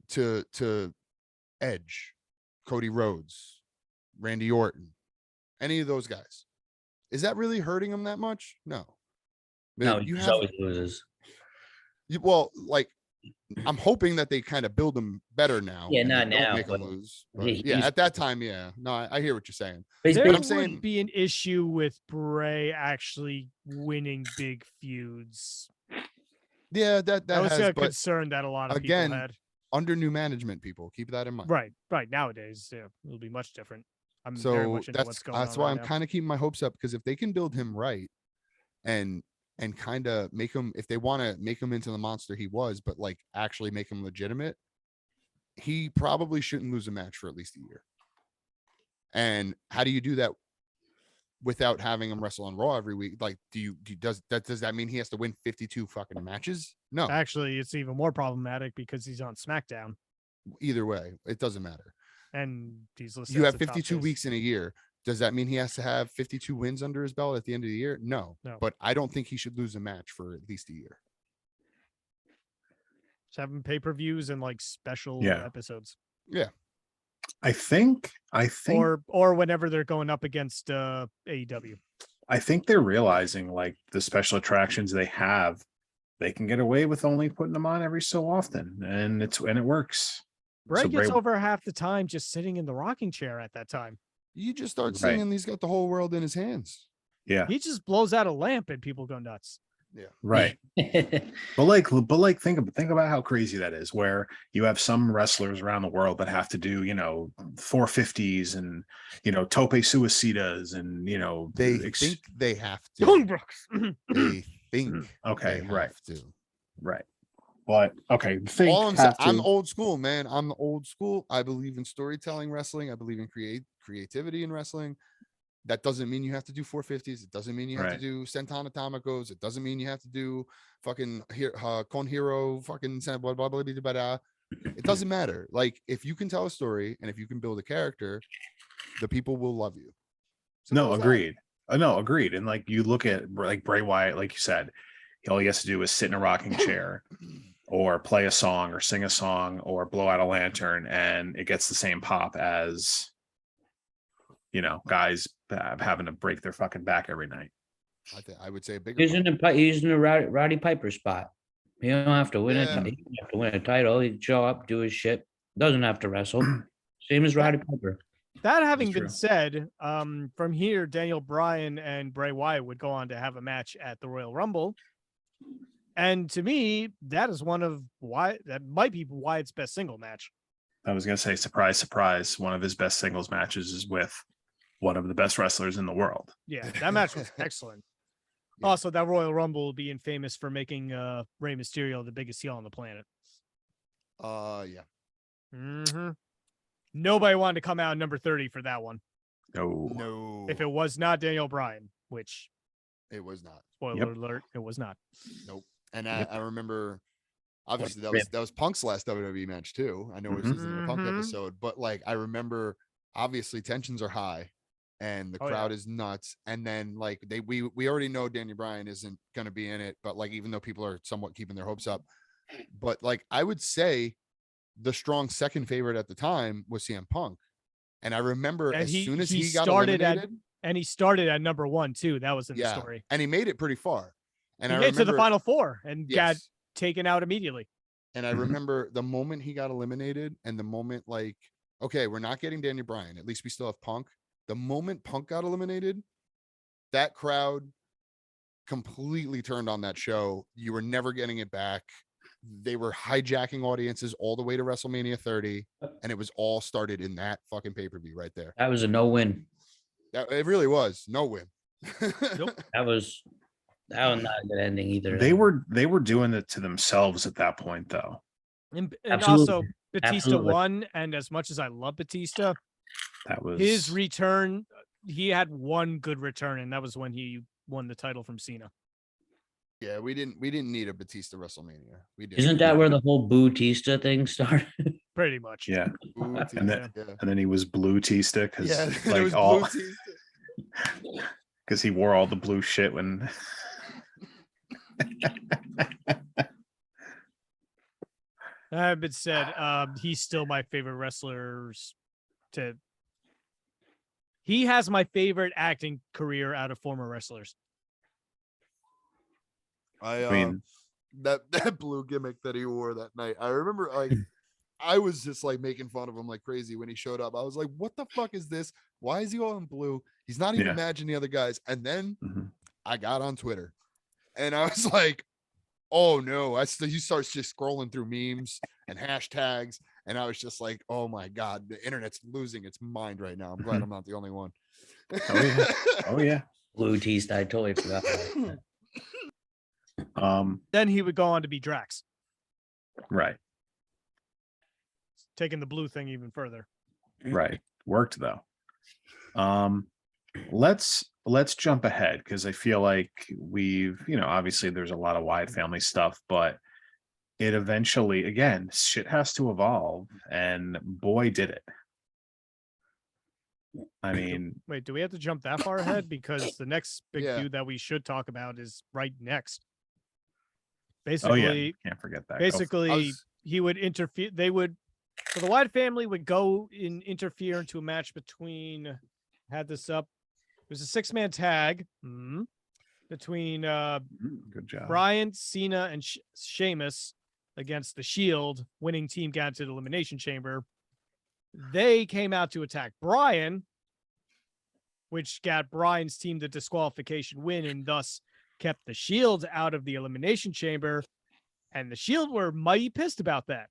to Edge, Cody Rhodes, Randy Orton, any of those guys. Is that really hurting him that much? No. No, you he have always loses. well, like I'm hoping that they kind of build him better now. Yeah, and not they don't now, make him but lose. he But yeah, used at that to. time, yeah. No, I hear what you're saying. But he's There been- I'm saying- would be an issue with Bray actually winning big feuds. Yeah, that That was has, a but concern that a lot of again, people had. under new management, people keep that in mind. Right. Nowadays, yeah, it'll be much different. I'm very So much into what's going that's on why right I'm now. kind of keeping my hopes up, because if they can build him right and kind of make him, if they want to make him into the monster he was, but like actually make him legitimate, he probably shouldn't lose a match for at least a year. And how do you do that without having him wrestle on Raw every week? Like, does that mean he has to win 52 fucking matches? No. Actually, it's even more problematic because he's on SmackDown Either way, it doesn't matter. and he's listed. You as have the top 52 face. weeks in a year. Does that mean he has to have 52 wins under his belt at the end of the year? No. No. But I don't think he should lose a match for at least a year. 7 pay-per-views and like special Yeah. episodes, I think or whenever they're going up against AEW. I think they're realizing like the special attractions they have, they can get away with only putting them on every so often, and it works. Bray So gets Bray- over half the time just sitting in the rocking chair at that time. You just start Right. singing, he's got the whole world in his hands. Yeah, He just blows out a lamp and people go nuts. right. But like think about how crazy that is, where you have some wrestlers around the world that have to do 450s and tope suicidas and They think they have Young to. Brooks. They think okay, they right, have to. right. But okay, think All I'm saying, have I'm to. old school, man. I'm old school. I believe in storytelling wrestling. I believe in creativity in wrestling. That doesn't mean you have to do 450s. It doesn't mean you have to Right. do senton atomicos. It doesn't mean you have to do fucking con hero fucking blah, blah, blah, blah, blah, blah. It doesn't matter. Like, if you can tell a story and if you can build a character, the people will love you. Simple No, as that. agreed. No, agreed. And like you look at like Bray Wyatt, like you said, all he has to do is sit in a rocking chair or play a song or sing a song or blow out a lantern, and it gets the same pop as guys having to break their fucking back every night. I would say a bigger. Using pop. a Roddy Piper spot. You don't have to win Yeah. it. He doesn't have to win a title. He'd show up, do his shit. Doesn't have to wrestle. Same as Roddy Piper. That having been true. said, from here, Daniel Bryan and Bray Wyatt would go on to have a match at the Royal Rumble. And to me, that is that might be Wyatt's best single match. I was gonna say, surprise, surprise, one of his best singles matches is with one of the best wrestlers in the world. Yeah, that match was excellent. Yeah. Also, that Royal Rumble being famous for making Rey Mysterio the biggest heel on the planet. Yeah. Mm-hmm. Nobody wanted to come out number 30 for that one. No. If it was not Daniel Bryan, which, It was not. spoiler Yep. alert, it was not. Nope. And Yep. I remember, obviously Rip. that was Punk's last WWE match too. I know it was in a Punk Mhm. episode, but like I remember, obviously tensions are high, and the Oh, yeah. crowd is nuts. And then like we already know Daniel Bryan isn't going to be in it, but like even though people are somewhat keeping their hopes up, but like I would say, the strong second favorite at the time was CM Punk, and I remember And as soon as he he got started at- eliminated, And he started at number 1 too. That was in the story. and he made it pretty far. And He I made it to the remember- final 4 and got Yes. taken out immediately. And I Mhm. remember the moment he got eliminated and the moment like, okay, we're not getting Daniel Bryan. At least we still have Punk. The moment Punk got eliminated, that crowd completely turned on that show. You were never getting it back. They were hijacking audiences all the way to WrestleMania 30. And it was all started in that fucking pay-per-view right there. That was a no-win. It really was no win. That was not a good ending either. They were doing it to themselves at that point, though. And Absolutely. also, Batista Absolutely. won. And as much as I love Batista, That was his return, he had one good return, and that was when he won the title from Cena. Yeah, we didn't need a Batista WrestleMania. We didn't. Isn't that where the whole Bautista thing started? Pretty much. yeah. Ooh, And then- yeah. And then he was blue Tista because Yeah, it like was all Blue Tees. because he wore all the blue shit when I've been said. He's still my favorite wrestlers. He has my favorite acting career out of former wrestlers. I mean, that blue gimmick that he wore that night. I remember like I was just like making fun of him like crazy when he showed up. I was like, what the fuck is this? Why is he all in blue? He's not even matching the other guys. And then I got on Twitter and I was like, oh no. He starts just scrolling through memes and hashtags. And I was just like, oh my God, the internet's losing its mind right now. I'm glad I'm not the only one. Oh yeah. Oh yeah. Blue teased. I totally forgot about that. Then he would go on to be Drax. Right. Taking the blue thing even further. Right. Worked though. Let's jump ahead because I feel like we've, obviously there's a lot of Wyatt family stuff, but it eventually, again, shit has to evolve, and boy did it. I mean, wait, do we have to jump that far ahead? Because the next big feud that we should talk about is right next. Basically, can't forget that. Basically, he would interfere. So the Wyatt family would go and interfere into a match between. Had this up. It was a 6-man tag between good job, Bryan, Cena, and Sheamus against the Shield. Winning team got into the Elimination Chamber. They came out to attack Bryan, which got Bryan's team the disqualification win and thus kept the Shield out of the Elimination Chamber. And the Shield were mighty pissed about that.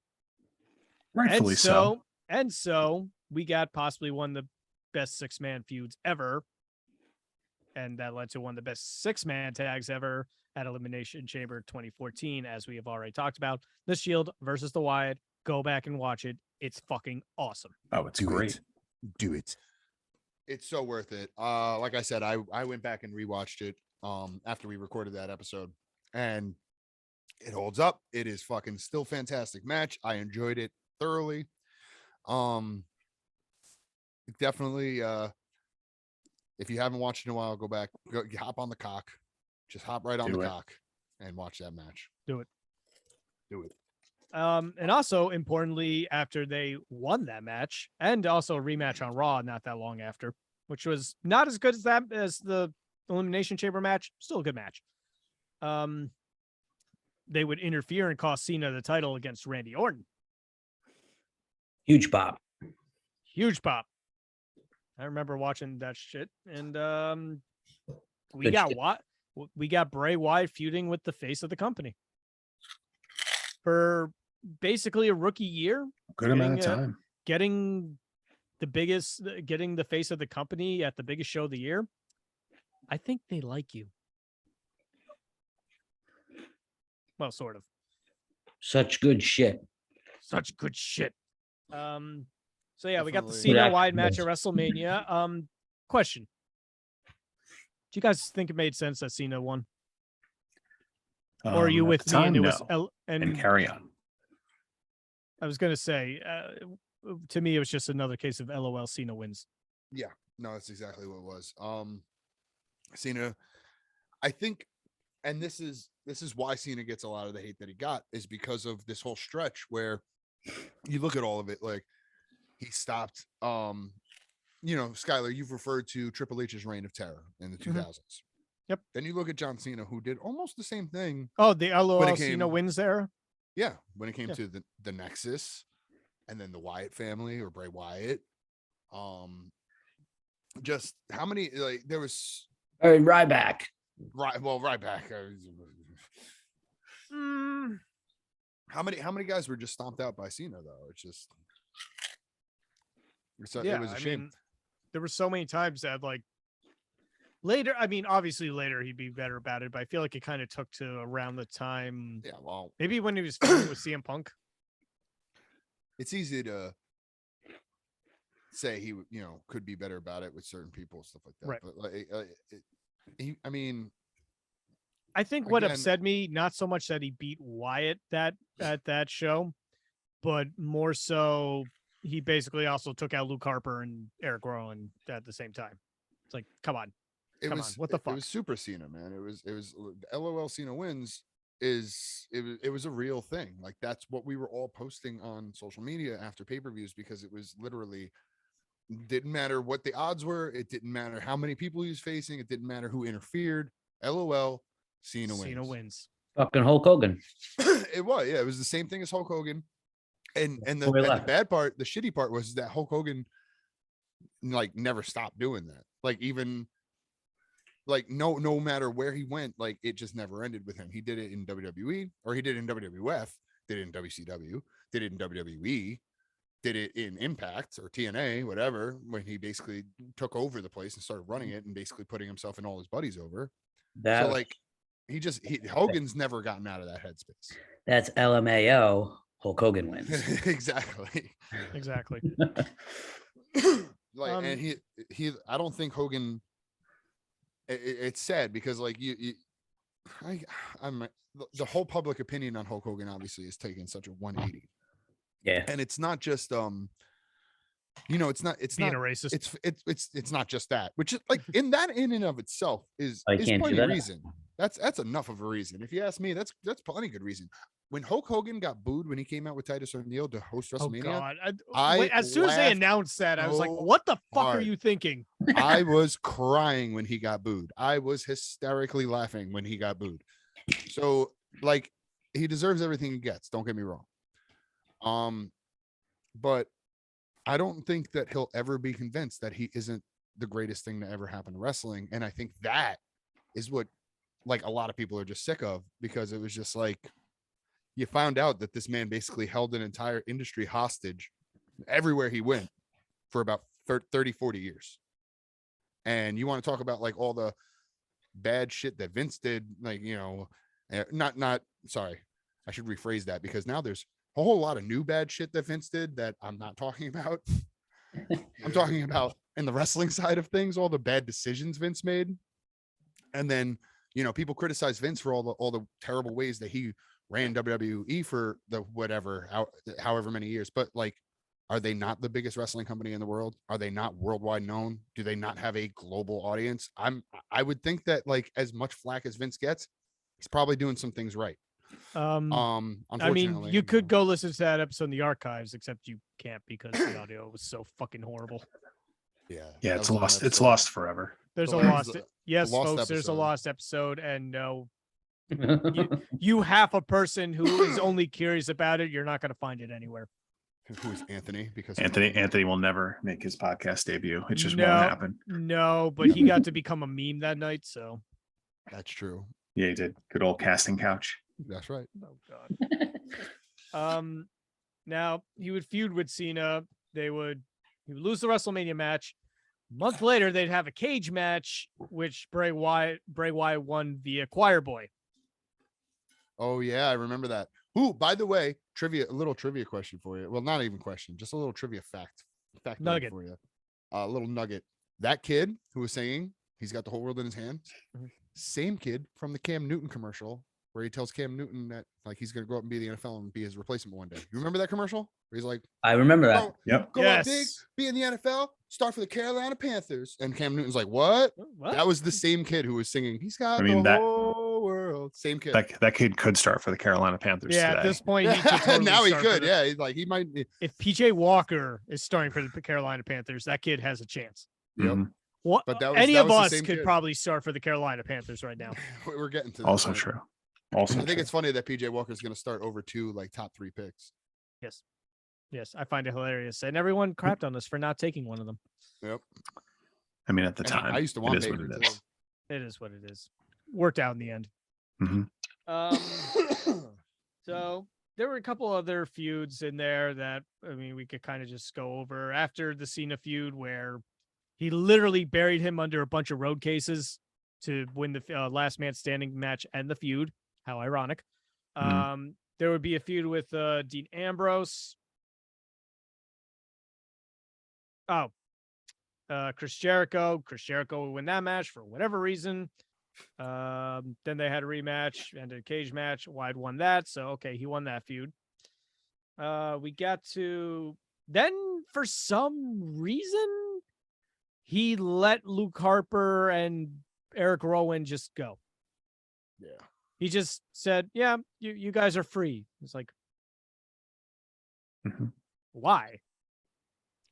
Rightfully so. And so we got possibly one of the best 6-man feuds ever. And that led to one of the best 6-man tags ever at Elimination Chamber 2014, as we have already talked about. The Shield versus the Wyatt. Go back and watch it. It's fucking awesome. Oh, it's great. Do it. It's so worth it. Like I said, I went back and rewatched it after we recorded that episode, and it holds up. It is fucking still fantastic match. I enjoyed it thoroughly. Definitely if you haven't watched it in a while, go back, hop on the cock, just hop right on the cock and watch that match. Do it. And also importantly, after they won that match, and also a rematch on Raw not that long after, which was not as good as the Elimination Chamber match, still a good match. They would interfere and cost Cena the title against Randy Orton. Huge pop. I remember watching that shit, and we got Bray Wyatt feuding with the face of the company for basically a rookie year. Good amount of time. Getting the face of the company at the biggest show of the year. I think they like you. Well, sort of. Such good shit. So yeah, we got the Cena Wyatt match at WrestleMania. Question: do you guys think it made sense that Cena won? Or are you with me? And it was and carry on. I was gonna say, to me, it was just another case of LOL. Cena wins. Yeah, no, that's exactly what it was. Cena, I think, and this is why Cena gets a lot of the hate that he got, is because of this whole stretch where you look at all of it, like he stopped. Skylar, you've referred to Triple H's reign of terror in the 2000s. Yep. Then you look at John Cena, who did almost the same thing. Oh, the LOL Cena wins there. Yeah, when it came to the Nexus, and then the Wyatt family or Bray Wyatt. Just how many, like, there was Ryback. Ryback. How many guys were just stomped out by Cena though? It was a shame. There were so many times that, like, later, obviously later he'd be better about it, but I feel like it kind of took to around the time. Yeah, well, maybe when he was feuding with CM Punk. It's easy to say he, could be better about it with certain people, stuff like that. Right. But I think what upset me, not so much that he beat Wyatt at that show, but more so he basically also took out Luke Harper and Eric Rowan at the same time. It's like, come on. What the fuck? It was super Cena, man. It was LOL Cena wins. it was a real thing. Like that's what we were all posting on social media after pay-per-views, because it was literally, didn't matter what the odds were, it didn't matter how many people he was facing, it didn't matter who interfered. LOL, Cena wins. Fucking Hulk Hogan. It was the same thing as Hulk Hogan. And the bad part, the shitty part was that Hulk Hogan like never stopped doing that. Like even like no matter where he went, like it just never ended with him. He did it in WWE, or he did it in WWF, did it in WCW, did it in WWE, did it in Impact or TNA, whatever, when he basically took over the place and started running it and basically putting himself and all his buddies over. So like Hogan's never gotten out of that headspace. That's LMAO. Hulk Hogan wins. Exactly. Like, and he I don't think Hogan, it's sad because like I'm the whole public opinion on Hulk Hogan obviously is taking such a 180. Yeah. And it's not just it's not being a racist. It's not just that, which is like in and of itself is can't plenty do of that. reason. That's enough of a reason. If you ask me, that's plenty good reason. When Hulk Hogan got booed when he came out with Titus O'Neil to host WrestleMania, as soon as they announced that, I was like, "What the fuck are you thinking?" I was crying when he got booed. I was hysterically laughing when he got booed. So, like, he deserves everything he gets. Don't get me wrong. But I don't think that he'll ever be convinced that he isn't the greatest thing to ever happen to wrestling. And I think that is what, like, a lot of people are just sick of, because it was just like, you found out that this man basically held an entire industry hostage everywhere he went for about 30, 40 years. And you want to talk about like all the bad shit that Vince did, like, sorry, I should rephrase that, because now there's a whole lot of new bad shit that Vince did that I'm not talking about. I'm talking about in the wrestling side of things, all the bad decisions Vince made. And then, people criticize Vince for all the terrible ways that he ran WWE for the however many years. But like, are they not the biggest wrestling company in the world? Are they not worldwide known? Do they not have a global audience? I would think that, like, as much flack as Vince gets, he's probably doing some things right. Unfortunately, I mean, you could go listen to that episode in the archives, except you can't because the audio was so fucking horrible. Yeah, it's lost. It's lost forever. There's a lost. Yes, folks, there's a lost episode, and no, you half a person who is only curious about it, you're not going to find it anywhere. Who is Anthony? Because Anthony will never make his podcast debut. It just won't happen. No, but he got to become a meme that night, so that's true. Yeah, he did. Good old casting couch. That's right. Oh God. Now he would feud with Cena. He would lose the WrestleMania match. A month later, they'd have a cage match, which Bray Wyatt won via Choir Boy. Oh yeah, I remember that. Ooh, by the way, a little trivia question for you. Well, not even question, just a little trivia fact nugget for you. A little nugget. That kid who was singing, he's got the whole world in his hands. Mm-hmm. Same kid from the Cam Newton commercial, where he tells Cam Newton that like he's gonna go up and be the NFL and be his replacement one day. You remember that commercial? Where he's like, I remember that. Yep. Go out big, be in the NFL, start for the Carolina Panthers. And Cam Newton's like, what? That was the same kid who was singing. He's got the whole world. Same kid. That kid could start for the Carolina Panthers. Yeah, today. At this point, he could totally now he could. Yeah, he's like, he might. If PJ Walker is starting for the Carolina Panthers, that kid has a chance. Yep. Mm-hmm. What? But any of us could probably start for the Carolina Panthers right now. We're getting to that also point. True. Also, I think it's funny that PJ Walker is going to start over 2 like top 3 picks. Yes, I find it hilarious, and everyone crapped on us for not taking one of them. Yep. I mean, at the time, I used to want it is what it is. It is what it is. Worked out in the end. Mm-hmm. So there were a couple other feuds in there that we could kind of just go over after the Cena feud, where he literally buried him under a bunch of road cases to win the last man standing match and the feud. How ironic. There would be a feud with Dean Ambrose. Chris Jericho. Chris Jericho would win that match for whatever reason. Then they had a rematch and a cage match. Wyatt won that. So, okay, he won that feud. We got to... Then, for some reason, he let Luke Harper and Eric Rowan just go. Yeah. He just said, "Yeah, you guys are free." It's like, why?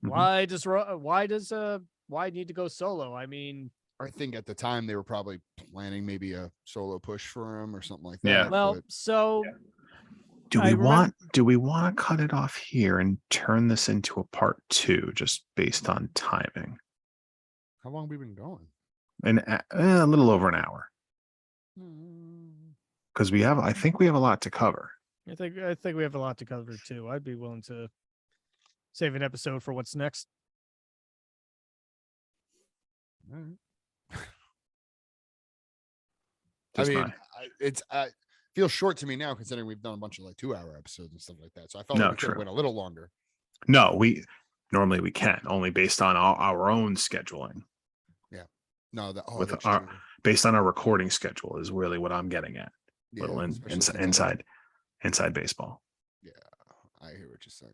Why does Wyatt need to go solo? I mean, I think at the time they were probably planning maybe a solo push for him or something like that. Yeah. well, but so Do I we want to cut it off here and turn this into a part 2 just based on timing? how long have we been going? And a little over an hour. Because I think we have a lot to cover. I think we have a lot to cover too. I'd be willing to save an episode for what's next. All right. Just I mean, my- it's feels short to me now considering we've done a bunch of like 2-hour episodes and stuff like that. So I felt No, like we could have true. went a little longer. No, we normally we can only based on our own scheduling. No, With that's our- true. Based on our recording schedule is really what I'm getting at. Yeah, Little especially since inside baseball. Yeah, I hear what you're saying.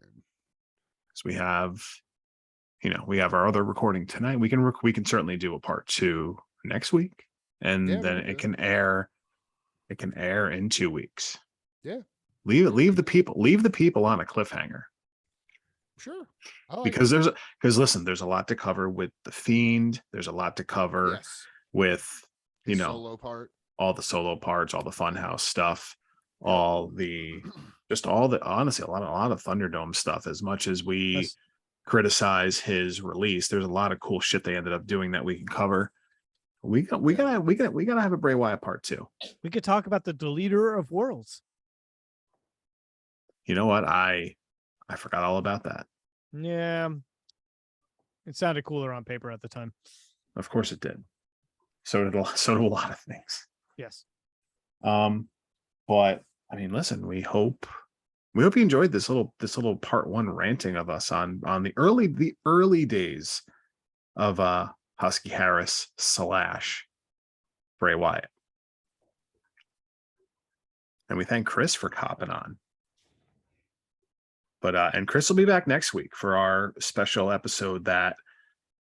So we have our other recording tonight. We can certainly do a part 2 next week, and Yeah, we then can do it can air. It can air in 2 weeks. Yeah. Leave the people on a cliffhanger. Sure. I like Because listen, there's a lot to cover with the Fiend. There's a lot to cover yes. with His solo part. all the solo parts, all the Funhouse stuff, Yep. honestly, a lot of Thunderdome stuff. As much as we Yes. criticize his release, there's a lot of cool shit they ended up doing that we can cover. We gotta have a Bray Wyatt part 2. We could talk about the deleter of worlds. You know what? I forgot all about that. Yeah, it sounded cooler on paper at the time. Of course it did. So did a lot of things. Yes. But I mean, listen, we hope you enjoyed this little part 1 ranting of us on the early days of Husky Harris / Bray Wyatt. And we thank Chris for copping on. But and Chris will be back next week for our special episode that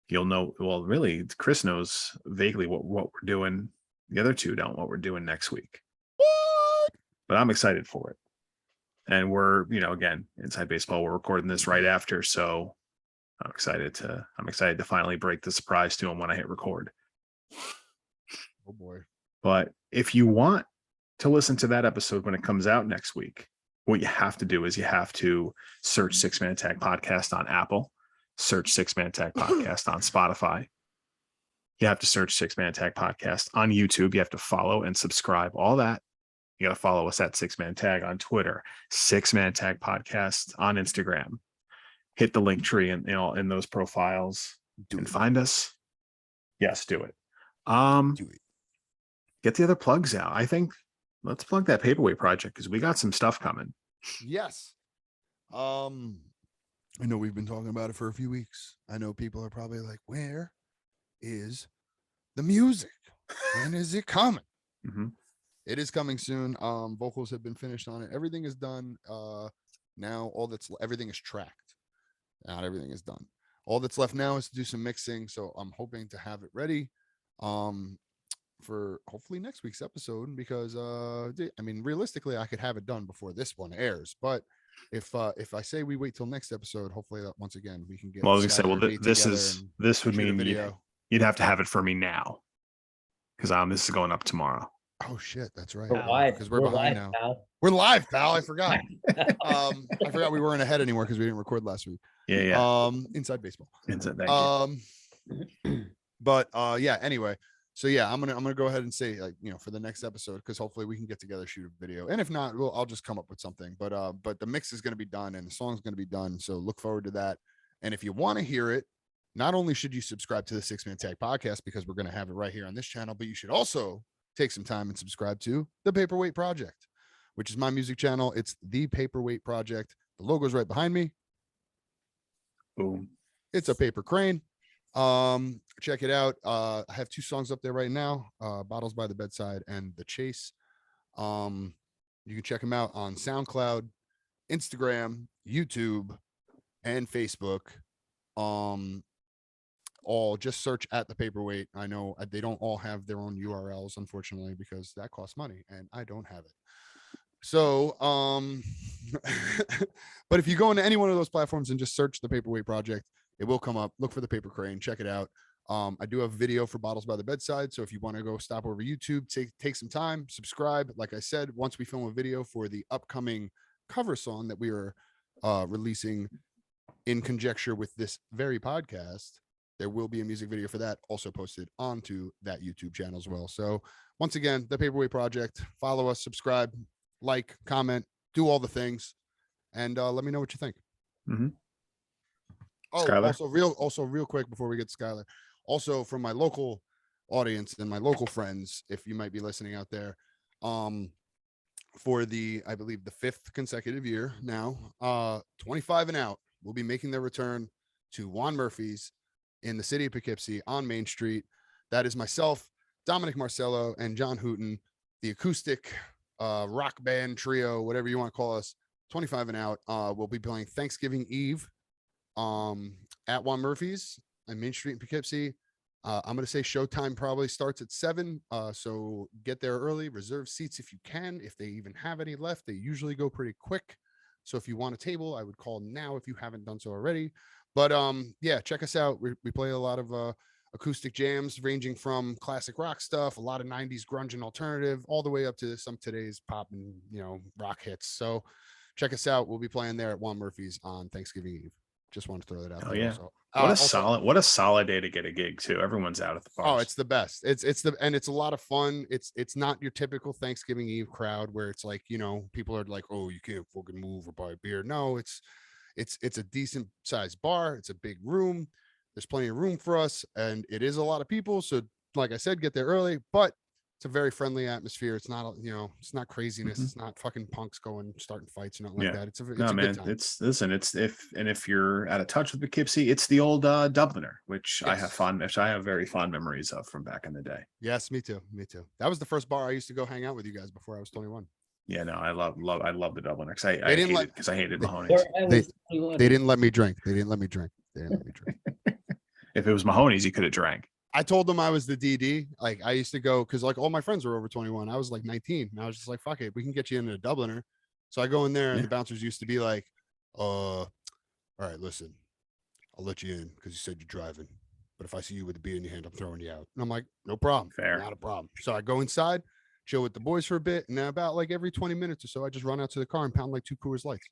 you'll know. Well, really, Chris knows vaguely what we're doing. The other two don't what we're doing next week. What? But I'm excited for it. And we're, again, Inside Baseball, we're recording this right after. So I'm excited to finally break the surprise to him when I hit record. Oh boy. But if you want to listen to that episode when it comes out next week, what you have to do is you have to search 6-Man Tag Podcast on Apple, search 6-Man Tag Podcast on Spotify. You have to search 6-Man Tag Podcast on YouTube. You have to follow and subscribe, all that. You got to follow us at 6-Man Tag on Twitter, 6-Man Tag Podcast on Instagram. Hit the link tree in those profiles and find us. Yes, do it. Do it. Get the other plugs out. I think let's plug that Paperweight project because we got some stuff coming. Yes. I know we've been talking about it for a few weeks. I know people are probably like, where is the music? When is it coming? Mm-hmm. It is coming soon. Vocals have been finished on it. Everything is done. Now everything is tracked. Not everything is done. All that's left now is to do some mixing. So I'm hoping to have it ready for hopefully next week's episode because realistically I could have it done before this one airs. But if I say we wait till next episode, hopefully that once again we can get. Well, I was gonna say, this would mean you'd have to have it for me now because this is going up tomorrow. Oh shit, that's right. Because we're behind now. Pal. We're live, pal. I forgot. I forgot we weren't ahead anymore because we didn't record last week. Yeah. Inside Baseball. Thank you. But yeah. Anyway, so yeah, I'm gonna go ahead and say for the next episode because hopefully we can get together, shoot a video, and if not, I'll just come up with something. But the mix is gonna be done and the song's gonna be done. So look forward to that. And if you want to hear it, not only should you subscribe to the 6-Man Tag Podcast because we're gonna have it right here on this channel, but you should also take some time and subscribe to the Paperweight Project, which is my music channel. It's the Paperweight Project. The logo's right behind me. Boom. It's a paper crane. Check it out. I have 2 songs up there right now, Bottles by the Bedside and The Chase. You can check them out on SoundCloud, Instagram, YouTube, and Facebook. all just search at the paperweight. I know they don't all have their own URLs, unfortunately, because that costs money and I don't have it. So, but if you go into any one of those platforms and just search the Paperweight Project, it will come up. Look for the Paper Crane, check it out. I do have video for Bottles by the Bedside. So if you want to go stop over YouTube, take some time, subscribe. Like I said, once we film a video for the upcoming cover song that we are releasing in conjecture with this very podcast, there will be a music video for that also posted onto that YouTube channel as well. So once again, the Paperweight Project, follow us, subscribe, like, comment, do all the things, and let me know what you think. Mm-hmm. Oh, Skylar? also real quick before we get to Skylar, also from my local audience and my local friends, if you might be listening out there, for I believe the 5th consecutive year now, 25 and out will be making their return to Juan Murphy's in the city of Poughkeepsie on Main Street. That is myself, Dominic Marcello, and John Hooten, the acoustic rock band trio, whatever you want to call us. 25 and out. We'll be playing Thanksgiving Eve at Juan Murphy's on Main Street in Poughkeepsie. I'm going to say showtime probably starts at 7. So get there early, reserve seats if you can. If they even have any left, they usually go pretty quick. So if you want a table, I would call now if you haven't done so already. But yeah, check us out. We play a lot of acoustic jams ranging from classic rock stuff, a lot of 90s grunge and alternative, all the way up to some today's pop and, rock hits. So check us out. We'll be playing there at Juan Murphy's on Thanksgiving Eve. Just want to throw that out there. Yeah. Also. What a solid day to get a gig too. Everyone's out at the bars. Oh, it's the best. It's a lot of fun. It's not your typical Thanksgiving Eve crowd where it's like, people are like, oh, you can't fucking move or buy a beer. No, it's a decent sized bar. It's a big room. There's plenty of room for us, and it is a lot of people. So like I said, get there early, but it's a very friendly atmosphere. It's not, it's not craziness. Mm-hmm. It's not fucking punks starting fights or nothing like that. It's a good time. If you're out of touch with Poughkeepsie, it's the old Dubliner, which yes. I have very fond memories of from back in the day. Yes, me too. That was the first bar I used to go hang out with you guys before I was 21. Yeah, no, I love the Dubliner because I hated Mahoney's. They didn't let me drink. If it was Mahoney's, you could have drank. I told them I was the DD. Like I used to go because like all my friends were over 21. I was like 19. And I was just like, fuck it, we can get you into a Dubliner. So I go in there and the bouncers used to be like, all right, listen, I'll let you in because you said you're driving. But if I see you with a beer in your hand, I'm throwing you out. And I'm like, no problem. Fair. Not a problem. So I go inside, chill with the boys for a bit. And then about like every 20 minutes or so, I just run out to the car and pound like 2 Coors Lights.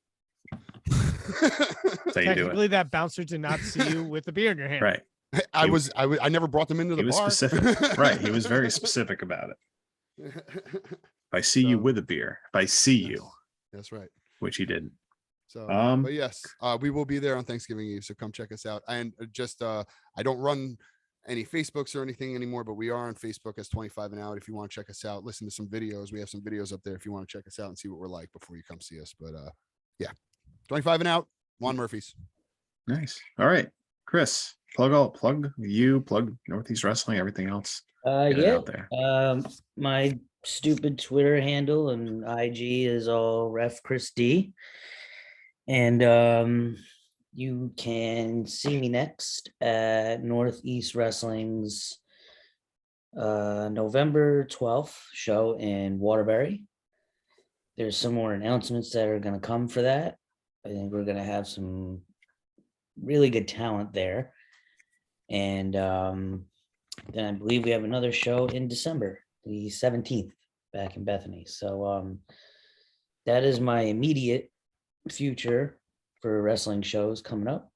Technically, that bouncer did not see you with the beer in your hand. Right. I never brought them into the bar. Specific. Right. He was very specific about it. If I see you with a beer, if I see you. That's right. Which he didn't. So, but yes, we will be there on Thanksgiving Eve. So come check us out. And just, I don't run any Facebooks or anything anymore, but we are on Facebook as 25 and out. If you want to check us out, listen to some videos. We have some videos up there if you want to check us out and see what we're like before you come see us. But yeah, 25 and out, Juan Murphy's. Nice. All right, Chris, plug Northeast Wrestling, everything else. Out there. My stupid Twitter handle and IG is all Ref Chris D. And you can see me next at Northeast Wrestling's November 12th show in Waterbury. There's some more announcements that are going to come for that. I think we're going to have some really good talent there. And then I believe we have another show in December, the 17th, back in Bethany. So that is my immediate future for wrestling shows coming up.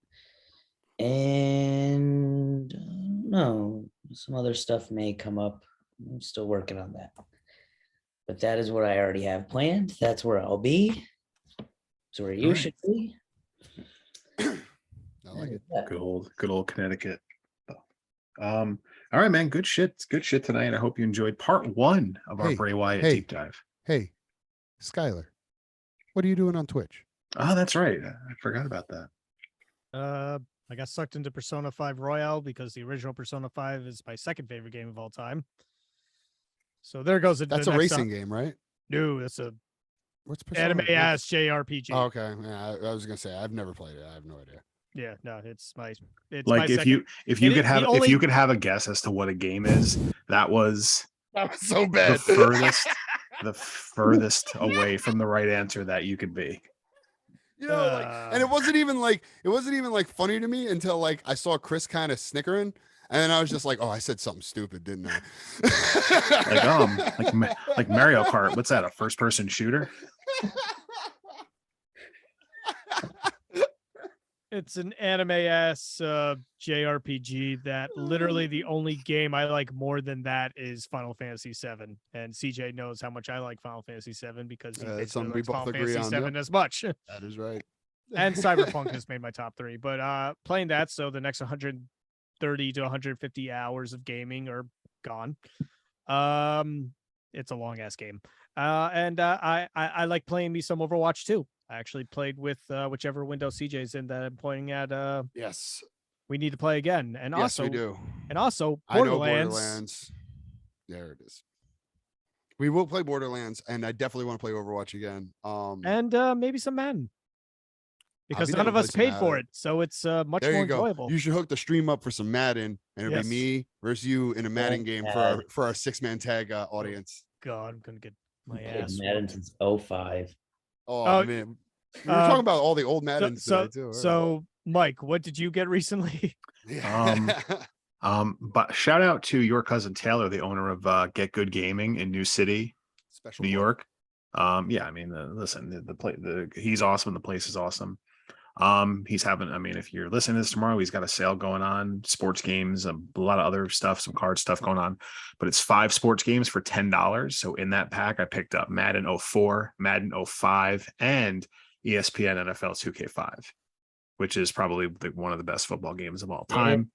And no, some other stuff may come up. I'm still working on that. But that is what I already have planned. That's where I'll be. It's where you should be. I like it. Good old Connecticut. All right, man. Good shit tonight. I hope you enjoyed part 1 of our Bray Wyatt deep dive. Hey, Skylar, what are you doing on Twitch? Oh, that's right. I forgot about that. I got sucked into Persona 5 Royale because the original Persona 5 is my second favorite game of all time. So there goes it. That's a racing game, right? No, that's a Persona? anime ass JRPG. Oh, okay. Yeah, I was gonna say I've never played it. I have no idea. Yeah, no, it's my Like if second. you It could is the have only- if you could have a guess as to what a game is, that was so the bad. furthest away from the right answer that you could be. You know, like, and it wasn't even like funny to me until like I saw Chris kind of snickering, and then I was just like, oh, I said something stupid, didn't I? like Mario Kart. What's that? A first person shooter? It's an anime-ass JRPG that literally the only game I like more than that is Final Fantasy VII. And CJ knows how much I like Final Fantasy VII because he That's basically something we likes both Final agree Fantasy on, VII yep. as much. That is right. And Cyberpunk has made my top 3. But playing that, so the next 130 to 150 hours of gaming are gone. It's a long-ass game. And I like playing me some Overwatch too. I actually played with whichever window CJ's in that I'm pointing at. Yes. We need to play again. And Yes, also, we do. And also, I know Borderlands. Borderlands. There it is. We will play Borderlands, and I definitely want to play Overwatch again. And maybe some Madden. Because be none down of to us play some paid for Madden. it, so it's much There more you go. enjoyable. You should hook the stream up for some Madden, and it'll Yes. be me versus you in a Madden game for Madden. our 6-man tag audience. God, I'm gonna get my Played ass. Madden whooped. since 05. Oh, Oh, man. We were talking about all the old So, Maddens so, today, too. All right. so, Mike, what did you get recently? But shout out to your cousin Taylor, the owner of Get Good Gaming in New City, Special New plug. York. Yeah, I mean, listen, he's awesome. The place is awesome. He's having, I mean, if you're listening to this tomorrow, he's got a sale going on, sports games, a lot of other stuff, some card stuff going on, but it's 5 sports games for $10. So in that pack, I picked up Madden 04, Madden 05, and ESPN NFL 2K5, which is probably one of the best football games of all time.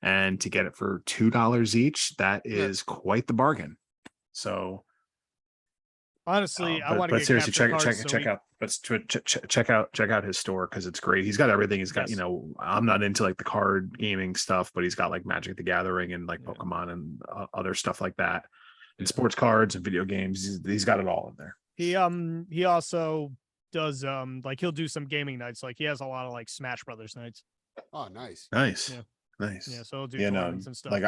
And to get it for $2 each, that is quite the bargain. So Honestly, I want to but get seriously, capture cards, check out his store because it's great. He's got everything. He's got, Yes. I'm not into like the card gaming stuff, but he's got like Magic the Gathering and like Yeah. Pokemon and other stuff like that, and sports cards and video games. He's got it all in there. He also does like he'll do some gaming nights. Like he has a lot of like Smash Brothers nights. Oh, nice. Nice. Yeah. Nice. Yeah, so he'll do Yeah, no, tournaments and stuff. like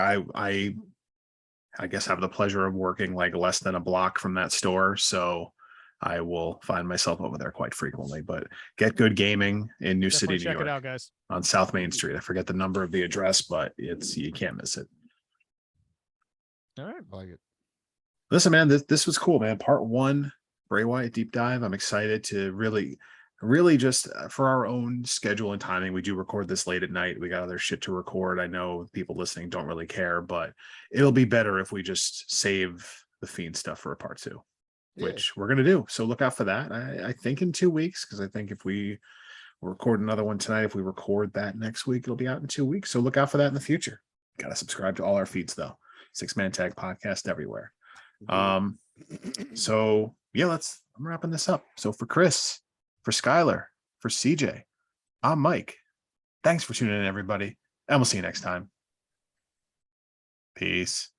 I guess have the pleasure of working like less than a block from that store, so I will find myself over there quite frequently. But Get Good Gaming in New Definitely City, New check it York, out, guys. on South Main Street. I forget the number of the address, but you can't miss it. All right. I like it. Listen, man, this was cool, man. Part 1, Bray Wyatt deep dive. I'm excited to really just for our own schedule and timing. We do record this late at night. We got other shit to record. I know people listening don't really care, but it'll be better if we just save the Fiend stuff for a part 2, which we're gonna do. So look out for that. I think in 2 weeks, because I think if we record another one tonight, if we record that next week, it'll be out in 2 weeks. So look out for that in the future. Gotta subscribe to all our feeds though. 6-Man Tag Podcast everywhere. So yeah, I'm wrapping this up. So for Chris, for Skylar, for CJ, I'm Mike. Thanks for tuning in, everybody, and we'll see you next time. Peace.